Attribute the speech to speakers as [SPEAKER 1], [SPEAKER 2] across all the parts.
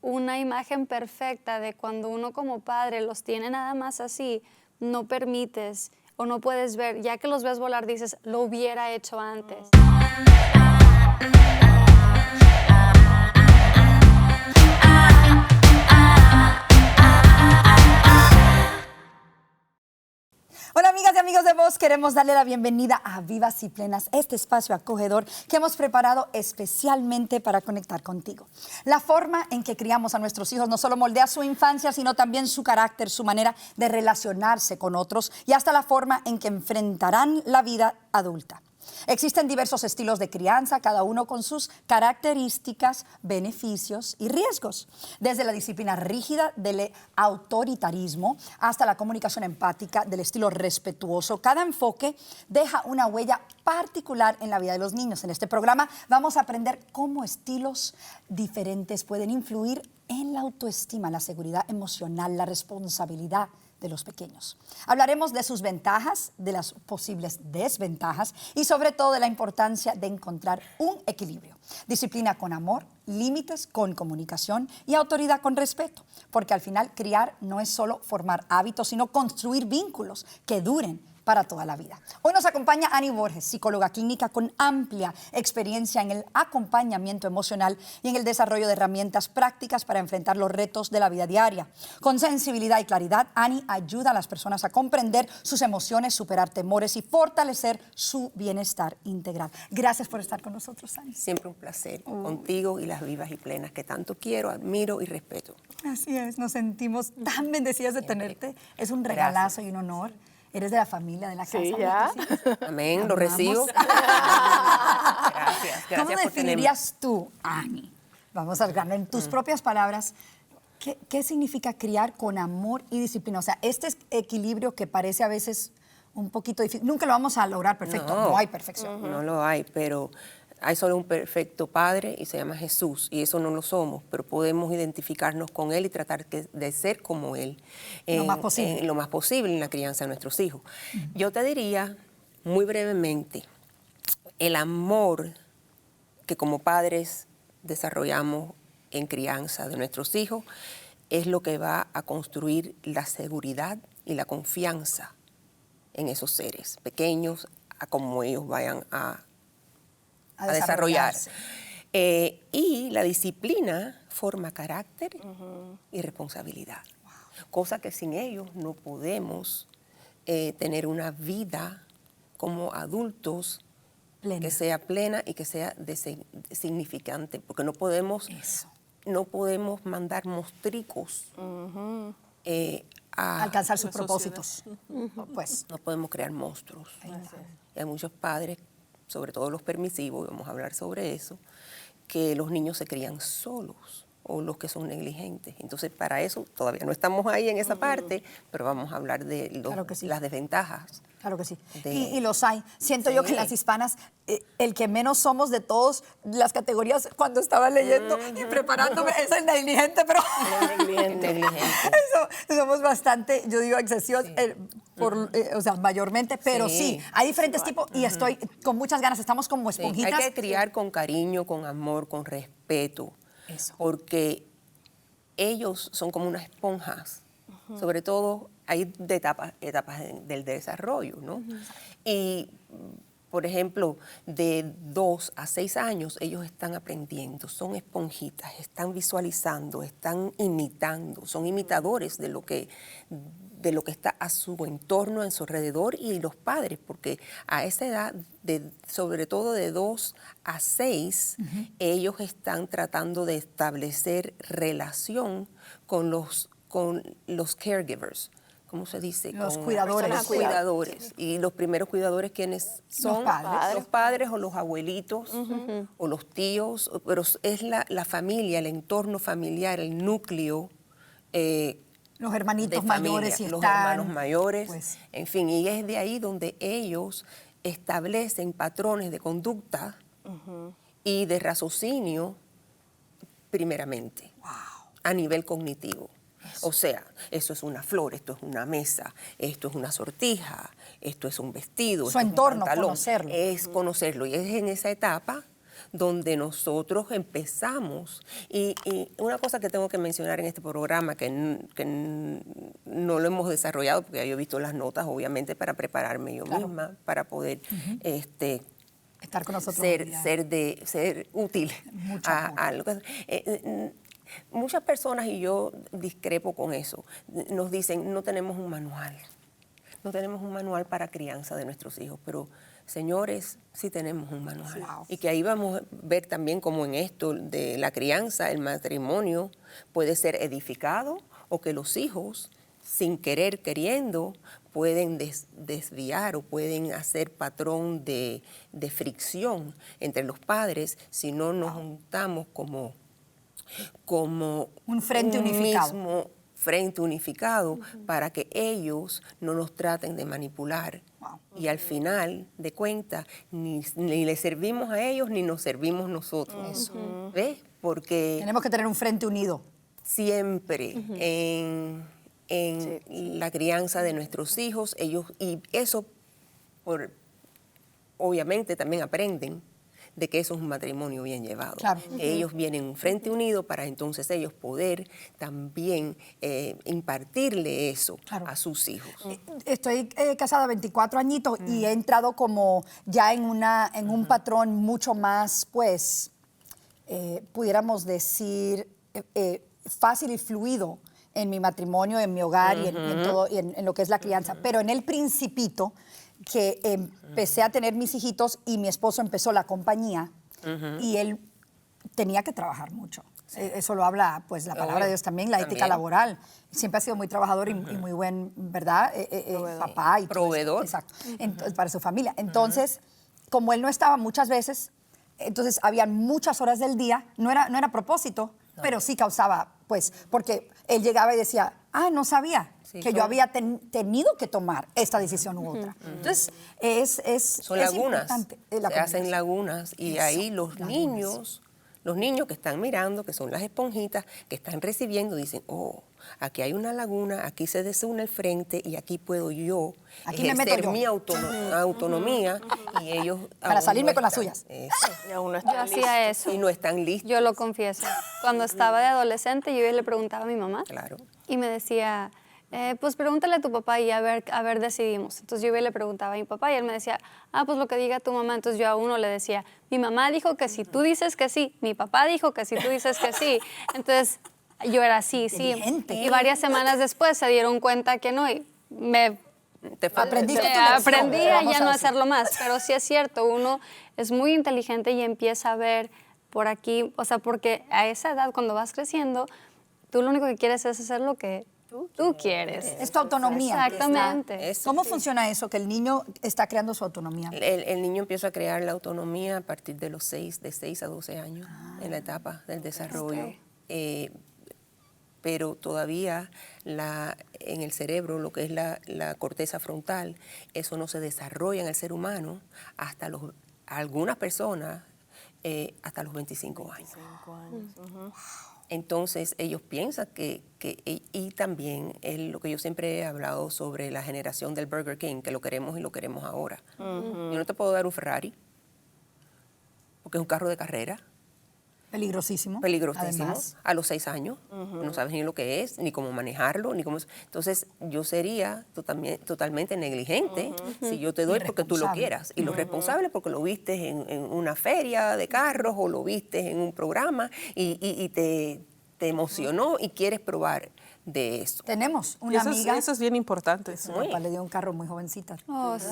[SPEAKER 1] una imagen perfecta de cuando uno como padre los tiene nada más así, no permites o no puedes ver, ya que los ves volar dices, lo hubiera hecho antes.
[SPEAKER 2] Hola amigas y amigos de Voz, queremos darle la bienvenida a Vivas y Plenas, este espacio acogedor que hemos preparado especialmente para conectar contigo. La forma en que criamos a nuestros hijos no solo moldea su infancia, sino también su carácter, su manera de relacionarse con otros y hasta la forma en que enfrentarán la vida adulta. Existen diversos estilos de crianza, cada uno con sus características, beneficios y riesgos. Desde la disciplina rígida del autoritarismo hasta la comunicación empática del estilo respetuoso, cada enfoque deja una huella particular en la vida de los niños. En este programa vamos a aprender cómo estilos diferentes pueden influir en la autoestima, la seguridad emocional, la responsabilidad de los pequeños. Hablaremos de sus ventajas, de las posibles desventajas y sobre todo de la importancia de encontrar un equilibrio. Disciplina con amor, límites con comunicación y autoridad con respeto, porque al final criar no es solo formar hábitos, sino construir vínculos que duren para toda la vida. Hoy nos acompaña Ani Borges, psicóloga clínica con amplia experiencia en el acompañamiento emocional y en el desarrollo de herramientas prácticas para enfrentar los retos de la vida diaria. Con sensibilidad y claridad, Ani ayuda a las personas a comprender sus emociones, superar temores y fortalecer su bienestar integral. Gracias por estar con nosotros, Ani.
[SPEAKER 3] Siempre un placer contigo y las Vivas y Plenas que tanto quiero, admiro y respeto.
[SPEAKER 2] Así es, nos sentimos tan bendecidas de tenerte. Es un regalazo y un honor. Eres de la familia, de la casa.
[SPEAKER 4] Sí, ya.
[SPEAKER 3] Amén, lo recibo. Gracias
[SPEAKER 2] ¿Cómo
[SPEAKER 3] por tenerme.
[SPEAKER 2] definirías tú, Ani? Vamos a hablar en tus propias palabras. ¿Qué significa criar con amor y disciplina? O sea, este equilibrio que parece a veces un poquito difícil. Nunca lo vamos a lograr perfecto. No hay perfección.
[SPEAKER 3] No lo hay, pero hay solo un perfecto Padre y se llama Jesús, y eso no lo somos, pero podemos identificarnos con Él y tratar de ser como Él.
[SPEAKER 2] Lo más posible.
[SPEAKER 3] Lo más posible en la crianza de nuestros hijos. Yo te diría, muy brevemente, el amor que como padres desarrollamos en crianza de nuestros hijos es lo que va a construir la seguridad y la confianza en esos seres pequeños, a como ellos vayan a desarrollar. Y la disciplina forma carácter y responsabilidad, cosa que sin ellos no podemos tener una vida como adultos plena, que sea plena y que sea significante, porque no podemos mandar mostricos
[SPEAKER 2] a alcanzar sus propósitos. Pues
[SPEAKER 3] no podemos crear monstruos. Y hay muchos padres, sobre todo los permisivos, y vamos a hablar sobre eso, que los niños se crían solos o los que son negligentes. Entonces, para eso todavía no estamos ahí en esa parte, pero vamos a hablar de
[SPEAKER 2] Claro que sí.
[SPEAKER 3] las desventajas.
[SPEAKER 2] Claro que sí. Y los hay. Siento yo que las hispanas, el que menos somos de todos las categorías, cuando estaba leyendo y preparándome, es el negligente, pero eso, somos bastante, yo digo, excesivos, o sea, mayormente, pero sí, hay diferentes tipos y estoy con muchas ganas, estamos como esponjitas.
[SPEAKER 3] Hay que criar con cariño, con amor, con respeto, porque ellos son como unas esponjas, sobre todo hay de etapas del desarrollo, ¿no? Y, por ejemplo, de 2 a 6 años, ellos están aprendiendo, son esponjitas, están visualizando, están imitando, son imitadores de lo que está a su entorno, en su alrededor, y los padres, porque a esa edad, sobre todo de 2 a 6, ellos están tratando de establecer relación con los caregivers. ¿Cómo se dice?
[SPEAKER 2] Los cuidadores.
[SPEAKER 3] Los cuidadores. Y los primeros cuidadores, ¿quiénes son? Los padres o los abuelitos o los tíos, pero es la familia, el entorno familiar, el núcleo.
[SPEAKER 2] Los hermanitos mayores
[SPEAKER 3] los hermanos mayores, pues, en fin, y es de ahí donde ellos establecen patrones de conducta y de raciocinio primeramente, a nivel cognitivo. O sea, esto es una flor, esto es una mesa, esto es una sortija, esto es un vestido,
[SPEAKER 2] su entorno, conocerlo.
[SPEAKER 3] Es conocerlo, y es en esa etapa donde nosotros empezamos. Y una cosa que tengo que mencionar en este programa, que no lo hemos desarrollado, porque ya yo he visto las notas, obviamente, para prepararme yo misma, para poder
[SPEAKER 2] estar con nosotros.
[SPEAKER 3] ser útil a lo que... muchas personas, y yo discrepo con eso, nos dicen, no tenemos un manual. No tenemos un manual para crianza de nuestros hijos, pero señores, sí tenemos un manual. Wow. Y que ahí vamos a ver también como en esto de la crianza, el matrimonio puede ser edificado o que los hijos, sin querer, queriendo, pueden desviar o pueden hacer patrón de fricción entre los padres si no nos juntamos como
[SPEAKER 2] un frente unificado.
[SPEAKER 3] Mismo frente unificado para que ellos no nos traten de manipular. Y al final de cuentas, ni les servimos a ellos ni nos servimos nosotros. ¿Ves? Porque
[SPEAKER 2] tenemos que tener un frente unido.
[SPEAKER 3] Siempre en la crianza de nuestros hijos, ellos, y eso obviamente también aprenden de que eso es un matrimonio bien llevado. Claro. Ellos vienen un frente unido para entonces ellos poder también impartirle eso a sus hijos.
[SPEAKER 2] Estoy casada 24 añitos y he entrado como ya en un patrón mucho más, pues, pudiéramos decir, fácil y fluido en mi matrimonio, en mi hogar y en todo, y en lo que es la crianza. Pero en el principito, que empecé a tener mis hijitos y mi esposo empezó la compañía y él tenía que trabajar mucho. Sí. Eso lo habla pues la palabra de Dios también, la ética laboral. Siempre ha sido muy trabajador y muy buen, ¿verdad? Papá y
[SPEAKER 3] proveedor.
[SPEAKER 2] Exacto. Entonces, para su familia. Entonces, como él no estaba muchas veces, entonces había muchas horas del día, no era a propósito, pero sí causaba, pues, porque él llegaba y decía, no sabía que yo había tenido que tomar esta decisión u otra. Entonces,
[SPEAKER 3] son lagunas,
[SPEAKER 2] importante.
[SPEAKER 3] Se hacen lagunas y ahí los niños que están mirando, que son las esponjitas, que están recibiendo, dicen, aquí hay una laguna, aquí se desune el frente y aquí puedo yo ejercer mi autonomía y ellos...
[SPEAKER 2] Para salirme con las suyas.
[SPEAKER 1] Yo hacía eso.
[SPEAKER 3] Y no están listos.
[SPEAKER 1] Yo lo confieso. Cuando estaba de adolescente, yo le preguntaba a mi mamá.
[SPEAKER 3] Claro.
[SPEAKER 1] Y me decía, pues pregúntale a tu papá y a ver decidimos. Entonces yo le preguntaba a mi papá y él me decía, pues lo que diga tu mamá. Entonces yo a uno le decía, mi mamá dijo que si tú dices que sí, mi papá dijo que si tú dices que sí. Entonces yo era así, sí. Y varias semanas después se dieron cuenta que no y
[SPEAKER 2] aprendí
[SPEAKER 1] a ya no hacerlo más. Pero sí es cierto, uno es muy inteligente y empieza a ver por aquí, o sea, porque a esa edad cuando vas creciendo, tú lo único que quieres es hacer lo que tú quieres.
[SPEAKER 2] Es tu autonomía.
[SPEAKER 1] Exactamente.
[SPEAKER 2] ¿Cómo funciona eso, que el niño está creando su autonomía?
[SPEAKER 3] El niño empieza a crear la autonomía a partir de los 6 a 12 años, en la etapa del desarrollo. Pero todavía en el cerebro, lo que es la corteza frontal, eso no se desarrolla en el ser humano hasta algunas personas hasta los 25 años. Entonces, ellos piensan y también lo que yo siempre he hablado sobre la generación del Burger King, que lo queremos y lo queremos ahora. Yo no te puedo dar un Ferrari, porque es un carro de carrera.
[SPEAKER 2] Peligrosísimo.
[SPEAKER 3] Además. A los 6 años. No sabes ni lo que es, ni cómo manejarlo, ni cómo... Entonces, yo sería totalmente negligente si yo te doy porque tú lo quieras. Y lo responsable porque lo viste en una feria de carros o lo viste en un programa y te emocionó y quieres probar de eso.
[SPEAKER 2] Tenemos una amiga.
[SPEAKER 4] Eso es bien importante.
[SPEAKER 2] Su papá le dio un carro muy jovencita.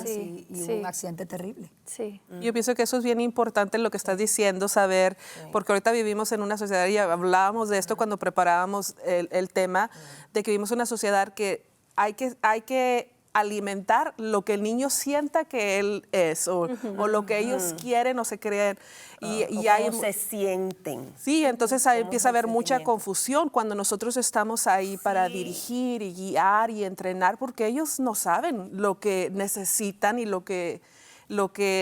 [SPEAKER 1] Sí.
[SPEAKER 2] Y hubo un accidente terrible.
[SPEAKER 1] Sí.
[SPEAKER 4] Yo pienso que eso es bien importante lo que estás diciendo, saber, porque ahorita vivimos en una sociedad, y hablábamos de esto cuando preparábamos el tema, de que vivimos en una sociedad que hay que alimentar lo que el niño sienta que él es o lo que ellos quieren o se creen. Y
[SPEAKER 3] cómo se sienten.
[SPEAKER 4] Sí, entonces ahí empieza a haber mucha confusión cuando nosotros estamos ahí para dirigir y guiar y entrenar, porque ellos no saben lo que necesitan y lo que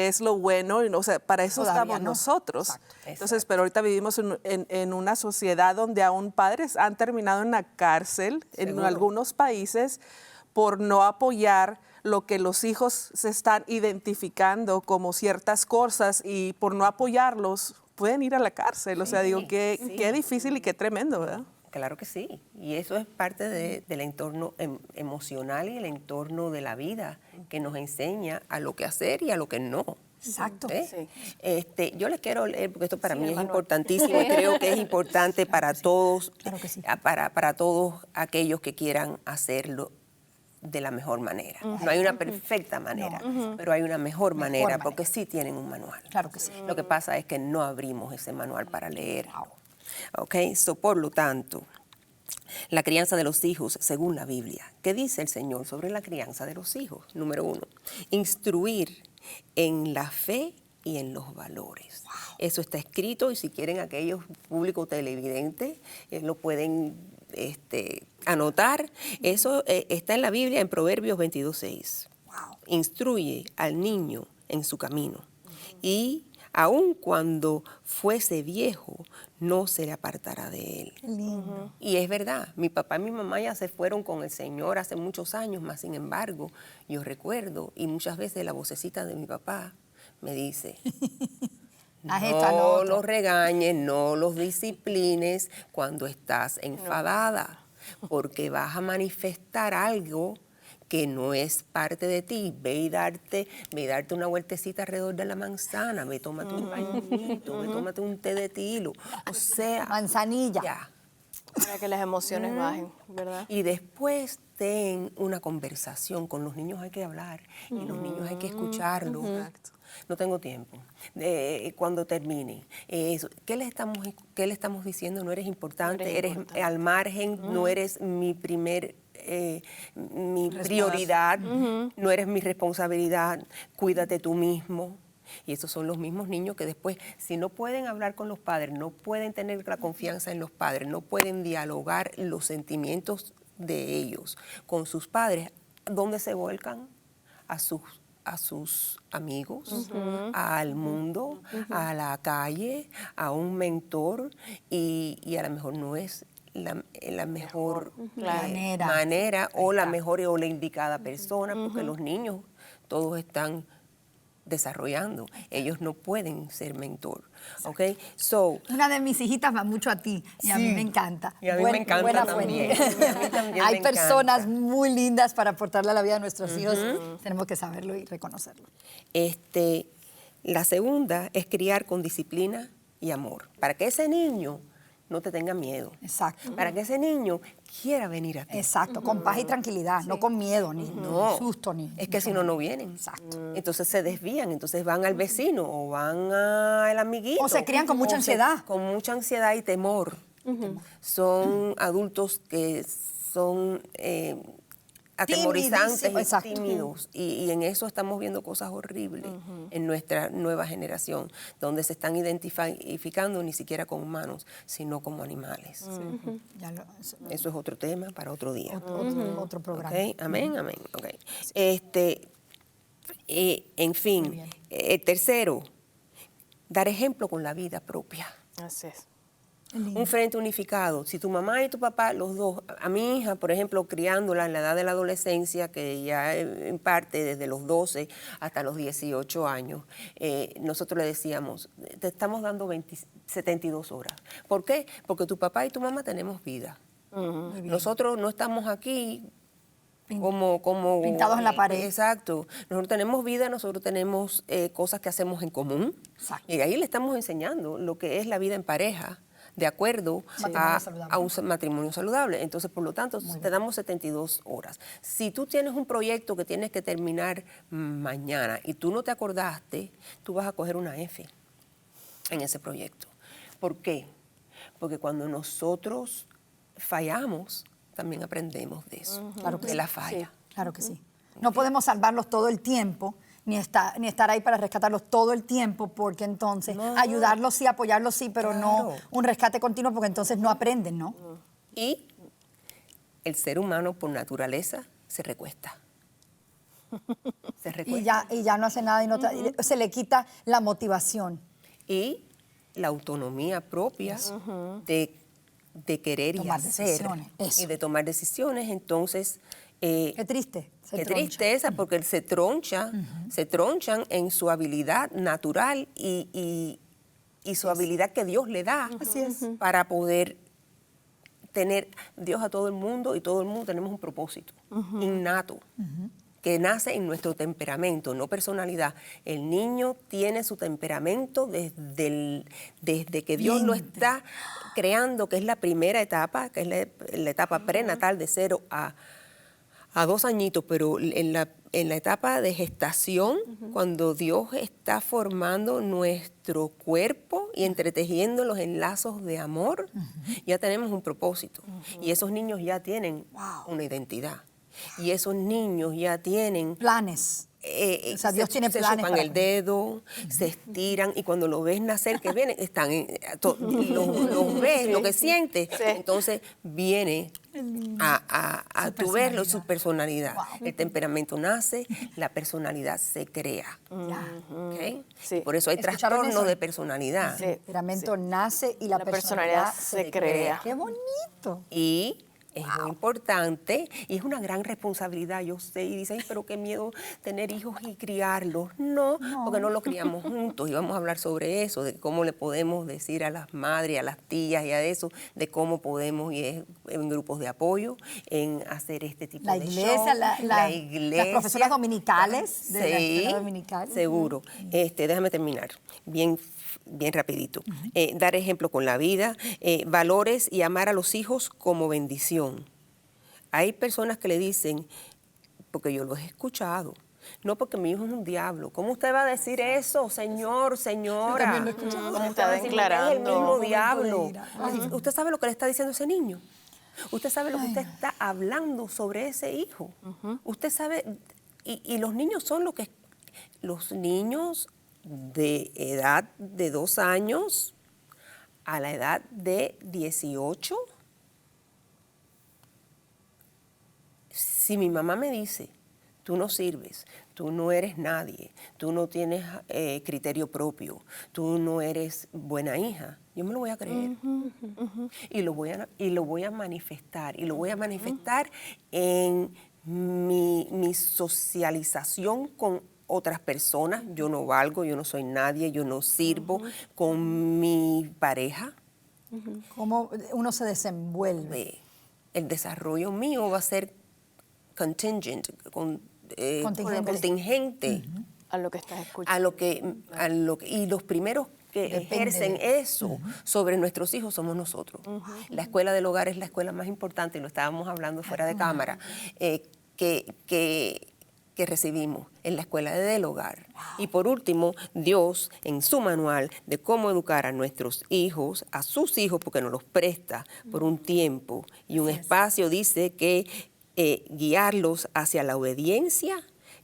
[SPEAKER 4] es lo bueno, o sea, para eso estamos nosotros. Exacto. Entonces, pero ahorita vivimos en una sociedad donde aún padres han terminado en la cárcel, en algunos países, por no apoyar lo que los hijos se están identificando como ciertas cosas y por no apoyarlos pueden ir a la cárcel. O sea, digo, qué difícil y qué tremendo, ¿verdad?
[SPEAKER 3] Claro que sí, y eso es parte del entorno emocional y el entorno de la vida que nos enseña a lo que hacer y a lo que no.
[SPEAKER 2] Exacto.
[SPEAKER 3] ¿Eh? Yo les quiero leer, porque esto para mí es importantísimo y creo que es importante para todos,
[SPEAKER 2] Claro que sí.
[SPEAKER 3] para todos aquellos que quieran hacerlo de la mejor manera. No hay una perfecta manera, pero hay una mejor manera, porque sí tienen un manual.
[SPEAKER 2] Claro que sí.
[SPEAKER 3] Lo que pasa es que no abrimos ese manual para leer. ¿Ok? Por lo tanto, la crianza de los hijos según la Biblia. ¿Qué dice el Señor sobre la crianza de los hijos? Número 1, instruir en la fe y en los valores. Eso está escrito y si quieren aquellos públicos televidentes lo pueden anotar. Eso está en la Biblia en Proverbios 22:6. Instruye al niño en su camino y aun cuando fuese viejo, no se le apartará de él.
[SPEAKER 2] Lindo.
[SPEAKER 3] Y es verdad, mi papá y mi mamá ya se fueron con el Señor hace muchos años, más sin embargo, yo recuerdo, y muchas veces la vocecita de mi papá me dice,
[SPEAKER 2] Haz esto, haz lo
[SPEAKER 3] no
[SPEAKER 2] otro.
[SPEAKER 3] los regañes, no los disciplines cuando estás enfadada, porque vas a manifestar algo que no es parte de ti. Ve y darte una vueltecita alrededor de la manzana, ve, tómate un bañito, ve, tómate un té de tilo. O sea,
[SPEAKER 2] Manzanilla.
[SPEAKER 3] ya.
[SPEAKER 5] Para que las emociones bajen, ¿verdad?
[SPEAKER 3] Y después ten una conversación. Con los niños hay que hablar y los niños hay que escucharlos. No tengo tiempo. Cuando termine. ¿Qué le estamos diciendo? No eres importante, eres al margen, no eres mi prioridad, no eres mi responsabilidad, cuídate tú mismo. Y esos son los mismos niños que después, si no pueden hablar con los padres, no pueden tener la confianza en los padres, no pueden dialogar los sentimientos de ellos con sus padres, ¿dónde se vuelcan? A sus amigos, al mundo, a la calle, a un mentor, y a lo mejor no es la mejor manera o la mejor o la indicada persona, porque los niños todos están desarrollando. Ellos no pueden ser mentor. ¿Ok?
[SPEAKER 2] Una de mis hijitas va mucho a ti y a mí me encanta.
[SPEAKER 3] Y a mí me encanta
[SPEAKER 2] buena
[SPEAKER 3] también.
[SPEAKER 2] fuente.
[SPEAKER 3] Y a mí también
[SPEAKER 2] Hay
[SPEAKER 3] me
[SPEAKER 2] personas
[SPEAKER 3] encanta.
[SPEAKER 2] muy lindas para aportarle a la vida de nuestros hijos. Tenemos que saberlo y reconocerlo.
[SPEAKER 3] La segunda es criar con disciplina y amor. Para que ese niño no te tenga miedo.
[SPEAKER 2] Exacto.
[SPEAKER 3] Para que ese niño quiera venir a ti.
[SPEAKER 2] Exacto, con paz y tranquilidad, no con miedo, ni susto, ni...
[SPEAKER 3] Es que si no, no vienen.
[SPEAKER 2] Exacto.
[SPEAKER 3] Entonces se desvían, entonces van al vecino o van al amiguito.
[SPEAKER 2] O se crían con mucha ansiedad.
[SPEAKER 3] Con mucha ansiedad y temor. Son adultos que son atemorizantes y
[SPEAKER 2] Exacto.
[SPEAKER 3] tímidos. Y en eso estamos viendo cosas horribles en nuestra nueva generación, donde se están identificando ni siquiera con humanos, sino como animales. Eso es otro tema para otro día.
[SPEAKER 2] Otro programa.
[SPEAKER 3] ¿Ok? Amén, amén. Okay. En fin, el tercero, dar ejemplo con la vida propia.
[SPEAKER 5] Así es.
[SPEAKER 3] Un frente unificado. Si tu mamá y tu papá, los dos, a mi hija, por ejemplo, criándola en la edad de la adolescencia, que ya en parte desde los 12 hasta los 18 años, nosotros le decíamos, te estamos dando 72 horas. ¿Por qué? Porque tu papá y tu mamá tenemos vida. Nosotros no estamos aquí como
[SPEAKER 2] pintados en la pared.
[SPEAKER 3] Exacto. Nosotros tenemos vida, nosotros tenemos cosas que hacemos en común.
[SPEAKER 2] Exacto.
[SPEAKER 3] Y ahí le estamos enseñando lo que es la vida en pareja, de acuerdo a un matrimonio saludable. Entonces, por lo tanto, te damos 72 horas. Si tú tienes un proyecto que tienes que terminar mañana y tú no te acordaste, tú vas a coger una F en ese proyecto. ¿Por qué? Porque cuando nosotros fallamos, también aprendemos de eso,
[SPEAKER 2] Claro que
[SPEAKER 3] de
[SPEAKER 2] sí.
[SPEAKER 3] la falla.
[SPEAKER 2] Sí, claro que sí. No podemos salvarlos todo el tiempo, ni estar ahí para rescatarlos todo el tiempo, porque entonces ayudarlos sí, apoyarlos sí, pero no un rescate continuo, porque entonces no aprenden, ¿no?
[SPEAKER 3] Y el ser humano por naturaleza se recuesta. Se recuesta.
[SPEAKER 2] Y ya no hace nada y se le quita la motivación.
[SPEAKER 3] Y la autonomía propia de querer
[SPEAKER 2] Tomar
[SPEAKER 3] y hacer
[SPEAKER 2] decisiones, eso.
[SPEAKER 3] y de tomar decisiones, entonces
[SPEAKER 2] Qué triste.
[SPEAKER 3] Qué tristeza, porque se tronchan en su habilidad natural y su habilidad que Dios le da para poder tener Dios a todo el mundo, y todo el mundo tenemos un propósito innato que nace en nuestro temperamento, no personalidad. El niño tiene su temperamento desde que Dios lo está creando, que es la primera etapa, que es la etapa prenatal de 0 a 2 añitos, pero en la etapa de gestación, cuando Dios está formando nuestro cuerpo y entretejiendo los enlazos de amor, ya tenemos un propósito. Y esos niños ya tienen una identidad. Y esos niños ya tienen
[SPEAKER 2] planes. O sea, Dios tiene planes.
[SPEAKER 3] Se chupan el dedo, se estiran, y cuando lo ves nacer, que vienen, los ves, lo que sientes, entonces viene a tu verlo, su personalidad.
[SPEAKER 2] Wow.
[SPEAKER 3] El temperamento nace, la personalidad se crea. ¿Okay? Por eso hay trastornos de personalidad.
[SPEAKER 2] El temperamento nace y la personalidad se crea. ¡Qué bonito!
[SPEAKER 3] Y es muy importante y es una gran responsabilidad, yo sé, y dicen, pero qué miedo tener hijos y criarlos. No, porque no los criamos juntos, y vamos a hablar sobre eso, de cómo le podemos decir a las madres, a las tías y a eso, de cómo podemos ir en grupos de apoyo, en hacer este tipo
[SPEAKER 2] La
[SPEAKER 3] de
[SPEAKER 2] iglesia,
[SPEAKER 3] show.
[SPEAKER 2] la
[SPEAKER 3] iglesia.
[SPEAKER 2] Las profesoras dominicales de la escuela dominical.
[SPEAKER 3] Seguro. Déjame terminar bien rapidito. Dar ejemplo con la vida, valores y amar a los hijos como bendición. Hay personas que le dicen, porque yo lo he escuchado, no, porque mi hijo es un diablo. ¿Cómo usted va a decir eso, señor, señora?
[SPEAKER 2] También lo he escuchado.
[SPEAKER 3] ¿Cómo
[SPEAKER 5] Está
[SPEAKER 3] va a decir,
[SPEAKER 5] declarando.
[SPEAKER 3] es el mismo diablo?
[SPEAKER 2] Momento de ira.
[SPEAKER 3] ¿Usted sabe lo que le está diciendo ese niño? ¿Usted sabe lo que usted está hablando sobre ese hijo? Usted sabe, y los niños son los niños de edad de 2 años a la edad de 18. Si mi mamá me dice, tú no sirves, tú no eres nadie, tú no tienes criterio propio, tú no eres buena hija, yo me lo voy a creer. Y lo voy a manifestar. Y lo voy a manifestar en mi socialización con otras personas. Yo no valgo, yo no soy nadie, yo no sirvo. Con mi pareja.
[SPEAKER 2] ¿Cómo uno se desenvuelve?
[SPEAKER 3] El desarrollo mío va a ser contingente.
[SPEAKER 5] A lo que estás escuchando.
[SPEAKER 3] Y los primeros que ejercen eso sobre nuestros hijos somos nosotros. La escuela del hogar es la escuela más importante, y lo estábamos hablando fuera de cámara, que recibimos en la escuela del hogar. Y por último, Dios, en su manual de cómo educar a nuestros hijos, a sus hijos, porque nos los presta por un tiempo y un espacio, dice que guiarlos hacia la obediencia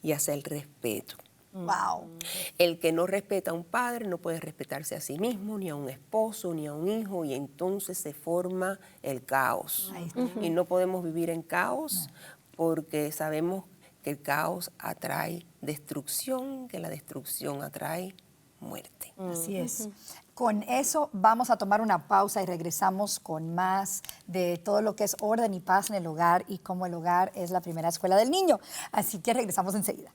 [SPEAKER 3] y hacia el respeto.
[SPEAKER 2] Wow.
[SPEAKER 3] El que no respeta a un padre no puede respetarse a sí mismo, ni a un esposo, ni a un hijo, y entonces se forma el caos. Y no podemos vivir en caos porque sabemos que el caos atrae destrucción, que la destrucción atrae muerte.
[SPEAKER 2] Así es. Con eso vamos a tomar una pausa y regresamos con más de todo lo que es orden y paz en el hogar y cómo el hogar es la primera escuela del niño. Así que regresamos enseguida.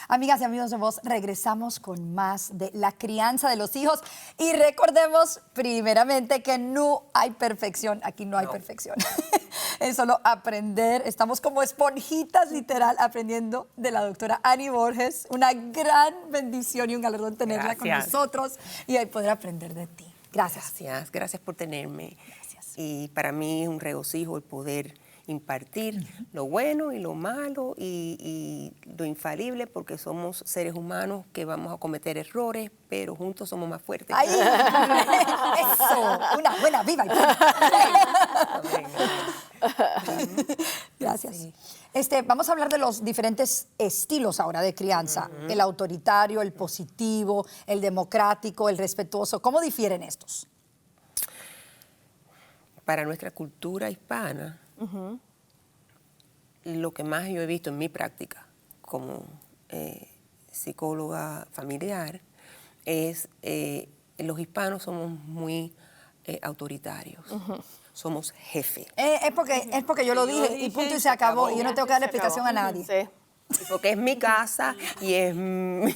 [SPEAKER 2] Amigas y amigos de Voz, regresamos con más de la crianza de los hijos y recordemos primeramente que no hay perfección, aquí no hay perfección, es solo aprender, estamos como esponjitas literal aprendiendo de la doctora Annie Borges, una gran bendición y un galardón tenerla con nosotros y poder aprender de ti. Gracias.
[SPEAKER 3] Gracias por tenerme.
[SPEAKER 2] Gracias.
[SPEAKER 3] Y para mí es un regocijo el poder impartir lo bueno y lo malo y lo infalible, porque somos seres humanos que vamos a cometer errores, pero juntos somos más fuertes.
[SPEAKER 2] ¡Ay! ¡Eso! Una buena viva. Gracias.
[SPEAKER 3] Sí.
[SPEAKER 2] Vamos a hablar de los diferentes estilos ahora de crianza. El autoritario, el positivo, el democrático, el respetuoso. ¿Cómo difieren estos?
[SPEAKER 3] Para nuestra cultura hispana, lo que más yo he visto en mi práctica como psicóloga familiar es los hispanos somos muy autoritarios. Somos jefes.
[SPEAKER 2] Es porque yo lo dije y punto y se acabó. Y yo no tengo que darle explicación a nadie.
[SPEAKER 5] Sí.
[SPEAKER 3] Porque es mi casa y es mi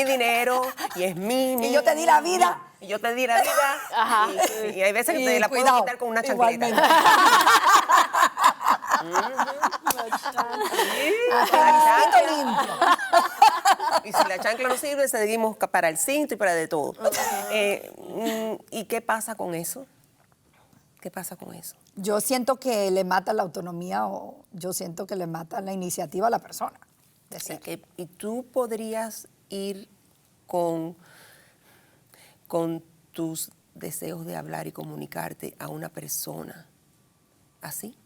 [SPEAKER 3] dinero y es mi...
[SPEAKER 2] Y yo te di la vida.
[SPEAKER 3] Y yo te di la vida.
[SPEAKER 5] Ajá.
[SPEAKER 3] Y hay veces que
[SPEAKER 2] Y
[SPEAKER 3] te la puedo
[SPEAKER 2] cuidado,
[SPEAKER 3] quitar con una chancleta.
[SPEAKER 2] igualmente. Cinto limpio.
[SPEAKER 3] Y si la chancla no sirve, seguimos para el cinto y para de todo. ¿Y qué pasa con eso? ¿Qué pasa con eso?
[SPEAKER 2] Yo siento que le mata la autonomía o yo siento que le mata la iniciativa a la persona. de ser.
[SPEAKER 3] Y tú podrías ir con tus deseos de hablar y comunicarte a una persona así.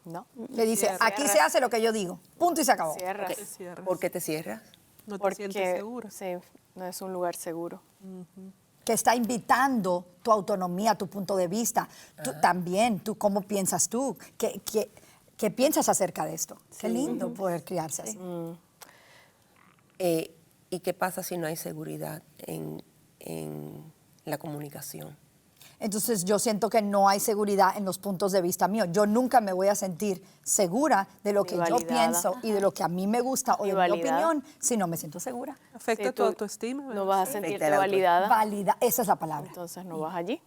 [SPEAKER 5] No.
[SPEAKER 2] Le dice, aquí se hace lo que yo digo. Punto y se acabó.
[SPEAKER 5] Cierras.
[SPEAKER 4] Te cierras.
[SPEAKER 3] ¿Por qué te cierras?
[SPEAKER 4] No te
[SPEAKER 5] Porque
[SPEAKER 4] sientes segura.
[SPEAKER 5] sí, no es un lugar seguro.
[SPEAKER 2] Que está invitando tu autonomía, tu punto de vista. Tú, también, tú, ¿cómo piensas tú? ¿Qué piensas acerca de esto? Qué lindo poder criarse así.
[SPEAKER 3] ¿Y qué pasa si no hay seguridad en la comunicación?
[SPEAKER 2] Entonces yo siento que no hay seguridad en los puntos de vista míos. Yo nunca me voy a sentir segura de lo que yo
[SPEAKER 5] validada.
[SPEAKER 2] pienso y de lo que a mí me gusta o
[SPEAKER 5] Ni
[SPEAKER 2] de mi
[SPEAKER 5] validada.
[SPEAKER 2] opinión si no me siento segura.
[SPEAKER 4] Afecta
[SPEAKER 5] Sí,
[SPEAKER 4] tu autoestima. ¿verdad?
[SPEAKER 5] No vas a
[SPEAKER 3] Afecta
[SPEAKER 5] sentirte
[SPEAKER 3] el auto-
[SPEAKER 5] validada,
[SPEAKER 2] Válida, esa es la palabra.
[SPEAKER 5] entonces no vas allí.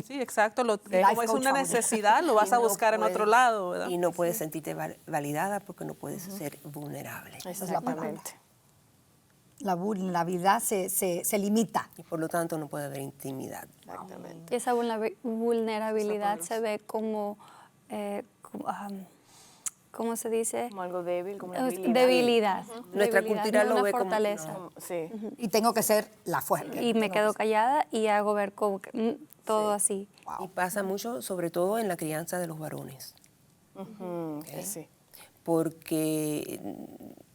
[SPEAKER 4] Sí, exacto. Como
[SPEAKER 2] Life
[SPEAKER 4] es
[SPEAKER 2] coach
[SPEAKER 4] una
[SPEAKER 2] favorita.
[SPEAKER 4] necesidad, lo vas
[SPEAKER 3] Y
[SPEAKER 4] a
[SPEAKER 3] no
[SPEAKER 4] buscar en otro
[SPEAKER 3] puedes-
[SPEAKER 4] lado, ¿verdad?
[SPEAKER 3] Y no puedes sentirte validada porque no puedes ser vulnerable.
[SPEAKER 2] es la palabra.
[SPEAKER 5] Exactamente.
[SPEAKER 2] La vulnerabilidad se limita.
[SPEAKER 3] Y por lo tanto no puede haber intimidad.
[SPEAKER 5] Exactamente.
[SPEAKER 1] Y esa vulnerabilidad se ve como, ¿cómo se dice?
[SPEAKER 5] Como algo débil, como una
[SPEAKER 1] Debilidad.
[SPEAKER 5] debilidad.
[SPEAKER 3] Nuestra
[SPEAKER 1] Debilidad,
[SPEAKER 3] cultura
[SPEAKER 1] no
[SPEAKER 3] lo
[SPEAKER 1] una
[SPEAKER 3] ve como-
[SPEAKER 1] fortaleza.
[SPEAKER 5] Sí.
[SPEAKER 2] Y tengo que ser la fuerte.
[SPEAKER 1] Y me quedo callada y hago ver como que, todo así.
[SPEAKER 3] Y pasa mucho, sobre todo en la crianza de los varones.
[SPEAKER 5] Sí.
[SPEAKER 3] Porque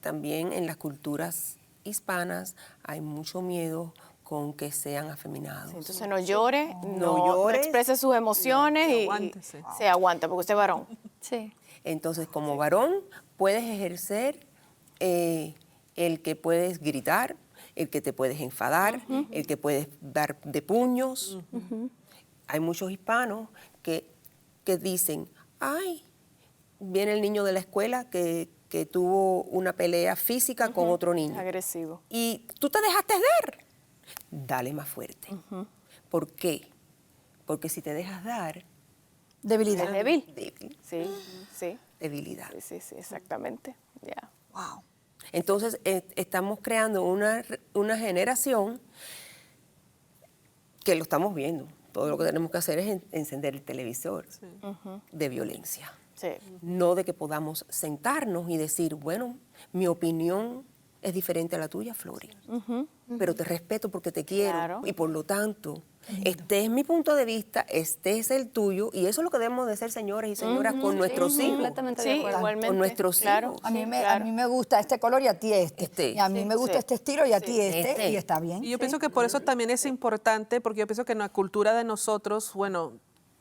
[SPEAKER 3] también en las culturas hispanas hay mucho miedo con que sean afeminados.
[SPEAKER 5] Sí, entonces no llore,
[SPEAKER 3] No
[SPEAKER 5] no
[SPEAKER 3] llores.
[SPEAKER 5] exprese sus emociones y
[SPEAKER 4] aguántese.
[SPEAKER 5] se aguanta, porque usted es varón.
[SPEAKER 1] Sí.
[SPEAKER 3] Entonces, como varón, puedes ejercer el que puedes gritar, el que te puedes enfadar, el que puedes dar de puños. Hay muchos hispanos que dicen, ay, viene el niño de la escuela que tuvo una pelea física con otro niño.
[SPEAKER 5] Agresivo.
[SPEAKER 3] Y tú te dejaste dar, dale más fuerte. ¿Por qué? Porque si te dejas dar,
[SPEAKER 2] Debilidad.
[SPEAKER 5] ¿Es débil?
[SPEAKER 3] débil,
[SPEAKER 5] Sí, sí.
[SPEAKER 3] debilidad.
[SPEAKER 5] Sí, exactamente. Ya.
[SPEAKER 2] Wow.
[SPEAKER 3] Entonces, estamos creando una generación que lo estamos viendo. Todo lo que tenemos que hacer es encender el televisor de violencia.
[SPEAKER 5] Sí.
[SPEAKER 3] No de que podamos sentarnos y decir, bueno, mi opinión es diferente a la tuya, Flori, pero te respeto porque te quiero
[SPEAKER 5] Claro.
[SPEAKER 3] y por lo tanto, este es mi punto de vista, este es el tuyo y eso es lo que debemos de ser, señores y señoras, con nuestros hijos.
[SPEAKER 1] Completamente de
[SPEAKER 5] Sí,
[SPEAKER 1] acuerdo.
[SPEAKER 5] igualmente.
[SPEAKER 3] Con nuestros
[SPEAKER 5] claro,
[SPEAKER 3] hijos.
[SPEAKER 2] A mí,
[SPEAKER 5] sí,
[SPEAKER 2] me,
[SPEAKER 5] claro.
[SPEAKER 2] a mí me gusta este color y a ti este.
[SPEAKER 3] Este.
[SPEAKER 2] Y a mí me gusta
[SPEAKER 5] sí.
[SPEAKER 2] este estilo y a ti este. Y está bien.
[SPEAKER 4] Y yo pienso que por eso también es importante, porque yo pienso que en la cultura de nosotros, bueno,